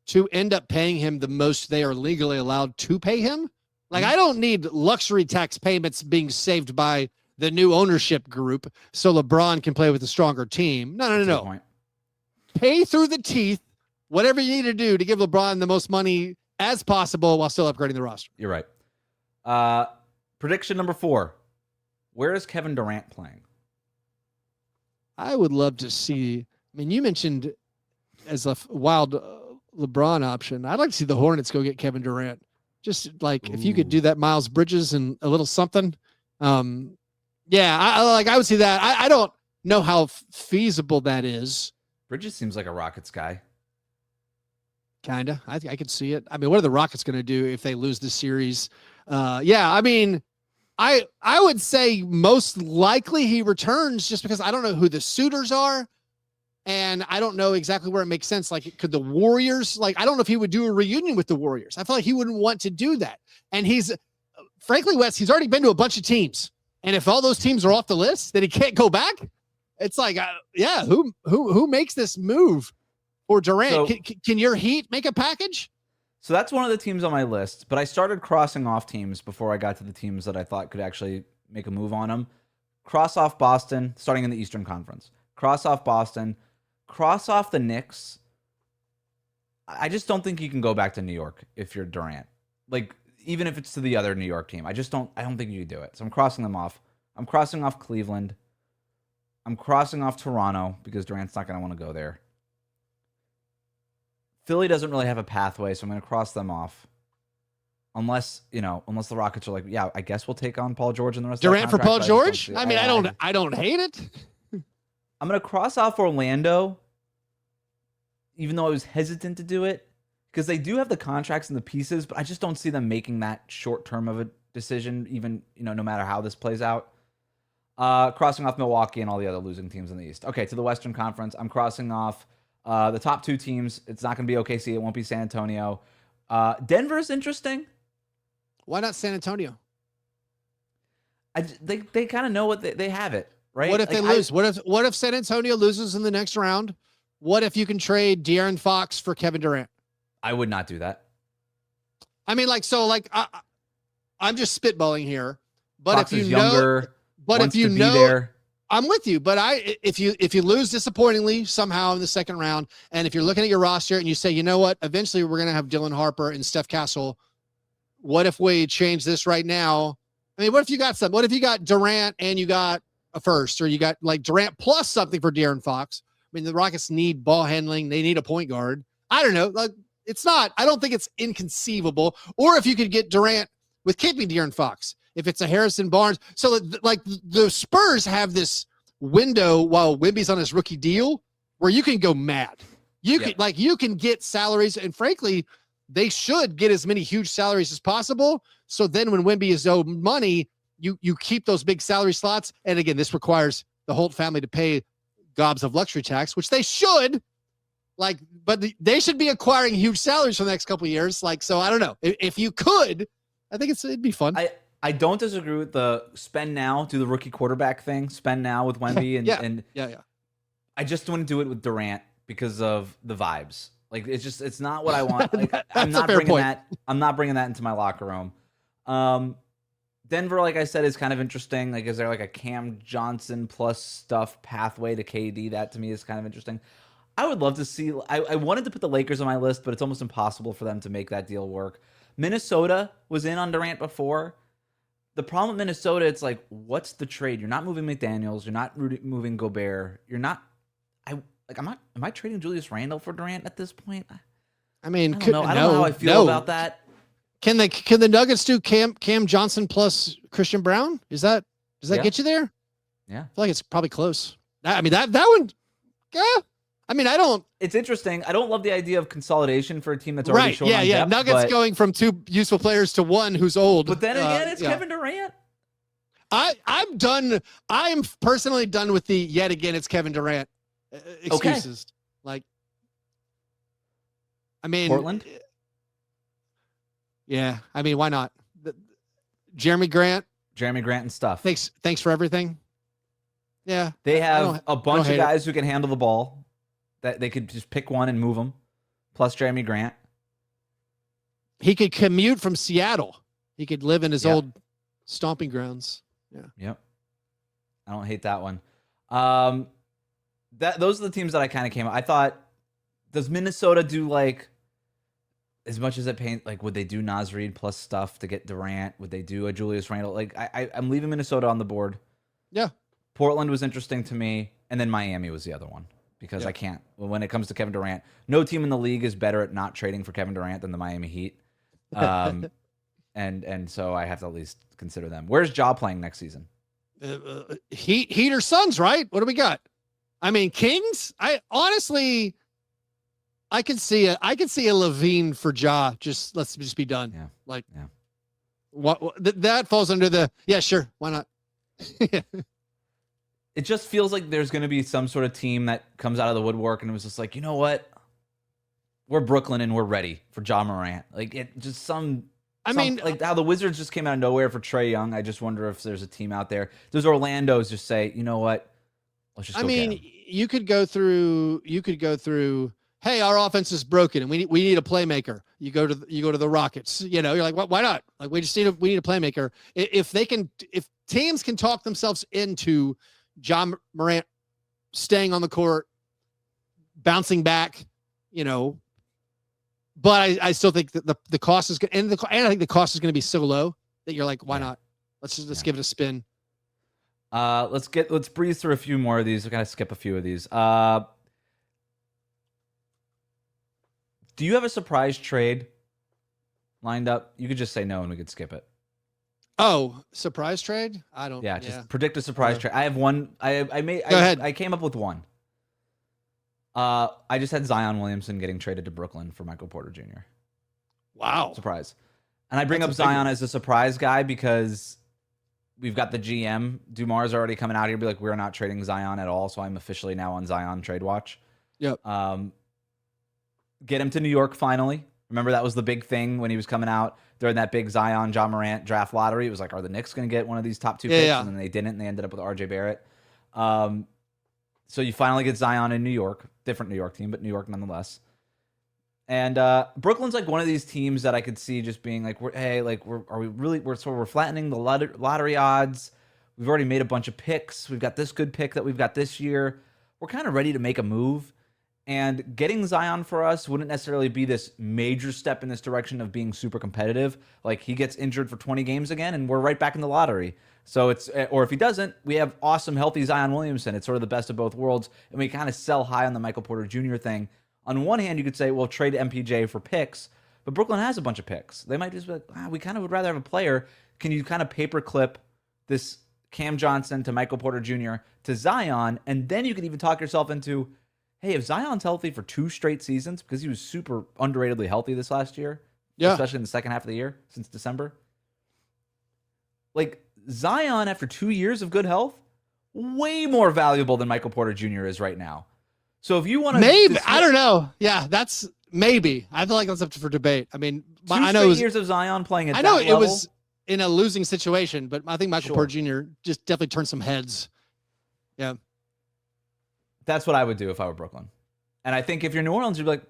S2: to end up paying him the most they are legally allowed to pay him. Like, I don't need luxury tax payments being saved by the new ownership group so LeBron can play with a stronger team. No. Pay through the teeth, whatever you need to do to give LeBron the most money as possible while still upgrading the roster.
S1: You're right. Prediction number 4. Where is Kevin Durant playing?
S2: I would love to see. I mean, you mentioned as a wild LeBron option. I'd like to see the Hornets go get Kevin Durant. Just like if you could do that, Miles Bridges and a little something. I would see that. I don't know how feasible that is.
S1: Bridges seems like a Rockets guy.
S2: Kinda. I could see it. I mean, what are the Rockets going to do if they lose this series? I mean, I would say most likely he returns just because I don't know who the suitors are. And I don't know exactly where it makes sense. Like, could the Warriors, I don't know if he would do a reunion with the Warriors. I feel like he wouldn't want to do that. And frankly, Wes, he's already been to a bunch of teams. And if all those teams are off the list, then he can't go back. It's like, who makes this move? Or Durant, so, can your Heat make a package?
S1: So that's one of the teams on my list, but I started crossing off teams before I got to the teams that I thought could actually make a move on them. Cross off Boston, starting in the Eastern Conference. Cross off Boston. Cross off the Knicks. I just don't think you can go back to New York if you're Durant. Like, even if it's to the other New York team. I don't think you can do it. So I'm crossing them off. I'm crossing off Cleveland. I'm crossing off Toronto because Durant's not going to want to go there. Philly doesn't really have a pathway, so I'm going to cross them off. Unless the Rockets are like, yeah, I guess we'll take on Paul George and the rest
S2: Durant
S1: of the
S2: for Paul George? I mean, I don't hate it.
S1: I'm going to cross off Orlando, even though I was hesitant to do it, because they do have the contracts and the pieces, but I just don't see them making that short term of a decision, even, no matter how this plays out. Crossing off Milwaukee and all the other losing teams in the East. Okay, to the Western Conference, I'm crossing off the top 2 teams. It's not going to be OKC. It won't be San Antonio. Denver's interesting.
S2: Why not San Antonio?
S1: They kind of know what they have it, right?
S2: What if they lose? What if San Antonio loses in the next round? What if you can trade De'Aaron Fox for Kevin Durant?
S1: I would not do that.
S2: I mean, I'm just spitballing here. But
S1: Fox
S2: if
S1: is
S2: you know,
S1: younger,
S2: but
S1: wants
S2: if you
S1: to be
S2: know,
S1: there.
S2: I'm with you. But if you lose disappointingly somehow in the second round, and if you're looking at your roster and you say, you know what, eventually we're gonna have Dylan Harper and Steph Castle. What if we change this right now? I mean, what if you got something? What if you got Durant and you got a first, or you got like Durant plus something for De'Aaron Fox? I mean, the Rockets need ball handling. They need a point guard. I don't know. Like, I don't think it's inconceivable. Or if you could get Durant with keeping De'Aaron Fox, if it's a Harrison Barnes. So like the Spurs have this window while Wemby's on his rookie deal where you can go mad. You can get salaries, and frankly, they should get as many huge salaries as possible. So then when Wemby is owed money, you keep those big salary slots. And again, this requires the Holt family to pay gobs of luxury tax, which they should. But they should be acquiring huge salaries for the next couple of years. So I don't know. If you could, I think it'd be fun.
S1: I don't disagree with the spend now, do the rookie quarterback thing, spend now with Wemby. And I just wouldn't do it with Durant because of the vibes. Like, it's not what I want. Like, I'm not bringing that into my locker room. Denver, like I said, is kind of interesting. Like, is there like a Cam Johnson plus stuff pathway to KD? That to me is kind of interesting. I would love to see. I wanted to put the Lakers on my list, but it's almost impossible for them to make that deal work. Minnesota was in on Durant before. The problem with Minnesota, it's like, what's the trade? You're not moving McDaniels. You're not moving Gobert. You're not. Am I trading Julius Randle for Durant at this point?
S2: I mean,
S1: I don't know how I feel about that.
S2: Can the Nuggets do Cam Johnson plus Christian Brown? Does that get you there?
S1: Yeah,
S2: I feel like it's probably close. I mean, that one. Yeah. I mean, I don't.
S1: It's interesting. I don't love the idea of consolidation for a team that's already short on depth.
S2: Nuggets going from 2 useful players to one who's old.
S1: But then again, it's Kevin Durant.
S2: I'm done. I'm personally done with the yet again it's Kevin Durant excuses. Okay. Like, I mean,
S1: Portland.
S2: Yeah, I mean, why not? Jeremy Grant
S1: and stuff.
S2: Thanks for everything. Yeah,
S1: they have a bunch of guys who can handle the ball. That they could just pick one and move them. Plus Jeremy Grant.
S2: He could commute from Seattle. He could live in his old stomping grounds. Yeah.
S1: Yep. I don't hate that one. Those are the teams that I kind of came up. I thought, does Minnesota do like as much as it paint? Like, would they do Naz Reid plus stuff to get Durant? Would they do a Julius Randle? Like, I'm leaving Minnesota on the board.
S2: Yeah.
S1: Portland was interesting to me, and then Miami was the other one. Because I can't. When it comes to Kevin Durant, no team in the league is better at not trading for Kevin Durant than the Miami Heat. And so I have to at least consider them. Where's Ja playing next season?
S2: Heat or Suns, right? What do we got? I mean, Kings. I honestly could see a Levine for Ja. Let's just be done.
S1: Yeah.
S2: What that falls under the sure, why not?
S1: It just feels like there's going to be some sort of team that comes out of the woodwork and it was just like, you know what? We're Brooklyn and we're ready for Ja Morant. Like, it just like how the Wizards just came out of nowhere for Trae Young. I just wonder if there's a team out there. Does Orlando's just say, you know what? Let's just go get him.
S2: You could go through, hey, our offense is broken and we need a playmaker. You go to the Rockets, you're like, why not? Like, we need a playmaker. If teams can talk themselves into Ja Morant staying on the court, bouncing back, but I still think that the cost is good, and I think the cost is going to be so low that you're like, why not? Let's give it a spin.
S1: Let's breeze through a few more of these. We're gonna skip a few of these. Do you have a surprise trade lined up? You could just say no and we could skip it.
S2: Oh, surprise trade? I don't.
S1: Yeah, just predict a surprise trade. I have one. Go
S2: ahead.
S1: I came up with one. I just had Zion Williamson getting traded to Brooklyn for Michael Porter Jr.
S2: Wow,
S1: surprise! And I bring up Zion as a surprise guy because we've got the GM Dumar's already coming out here, be like, we're not trading Zion at all. So I'm officially now on Zion trade watch.
S2: Yep.
S1: Get him to New York finally. Remember that was the big thing when he was coming out during that big Zion John Morant draft lottery. It was like, are the Knicks going to get one of these top 2 picks?
S2: Yeah.
S1: And then they didn't. And they ended up with RJ Barrett. So you finally get Zion in New York, different New York team, but New York nonetheless. And Brooklyn's like one of these teams that I could see just being like, we're flattening the lottery odds. We've already made a bunch of picks. We've got this good pick that we've got this year. We're kind of ready to make a move. And getting Zion for us wouldn't necessarily be this major step in this direction of being super competitive. Like he gets injured for 20 games again, and we're right back in the lottery. So or if he doesn't, we have awesome, healthy Zion Williamson. It's sort of the best of both worlds. And we kind of sell high on the Michael Porter Jr. thing. On one hand, you could say, well, trade MPJ for picks, but Brooklyn has a bunch of picks. They might just be like, we kind of would rather have a player. Can you kind of paperclip this Cam Johnson to Michael Porter Jr. to Zion? And then you could even talk yourself into, hey, if Zion's healthy for 2 straight seasons, because he was super underratedly healthy this last year, especially in the second half of the year, since December. Like, Zion, after 2 years of good health, way more valuable than Michael Porter Jr. is right now. So if you want to...
S2: Maybe. I don't know. Yeah, that's maybe. I feel like that's up for debate. I mean,
S1: I know years of Zion playing at that level.
S2: I know it was in a losing situation, but I think Michael Porter Jr. just definitely turned some heads. Yeah.
S1: That's what I would do if I were Brooklyn. And I think if you're New Orleans, you'd be like,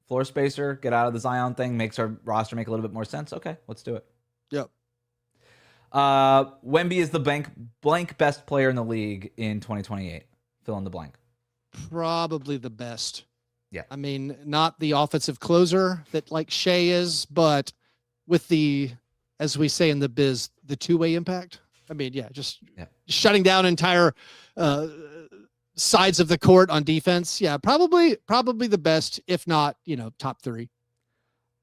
S1: floor spacer, get out of the Zion thing, makes our roster make a little bit more sense. Okay, let's do it.
S2: Yep.
S1: Wemby is the blank best player in the league in 2028. Fill in the blank.
S2: Probably the best.
S1: Yeah.
S2: I mean, not the offensive closer that like Shai is, but with the, as we say in the biz, the 2-way impact. I mean, just shutting down entire sides of the court on defense. Yeah, probably the best, if not, top 3.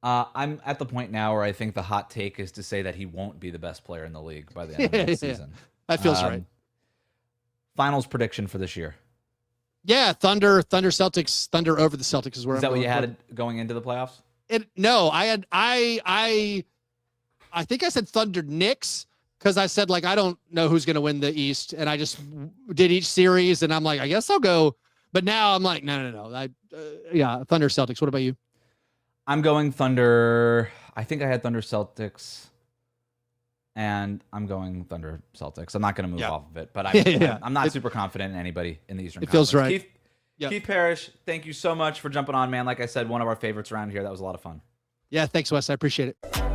S1: I'm at the point now where I think the hot take is to say that he won't be the best player in the league by the end of the season.
S2: That feels right.
S1: Finals prediction for this year.
S2: Yeah, Thunder Celtics, Thunder over the Celtics is where
S1: is that what you had going into the playoffs?
S2: No, I think I said Thunder Knicks because I said like I don't know who's going to win the East, and I just did each series, and I'm like I guess I'll go, but now I'm like no. Thunder Celtics. What about you?
S1: I'm going Thunder. I think I had Thunder Celtics. And I'm going Thunder Celtics. I'm not going to move off of it, but I'm not super confident in anybody in the Eastern Conference.
S2: Feels right.
S1: Keith Parish, thank you so much for jumping on, man. Like I said, one of our favorites around here. That was a lot of fun.
S2: Yeah, thanks, Wes. I appreciate it.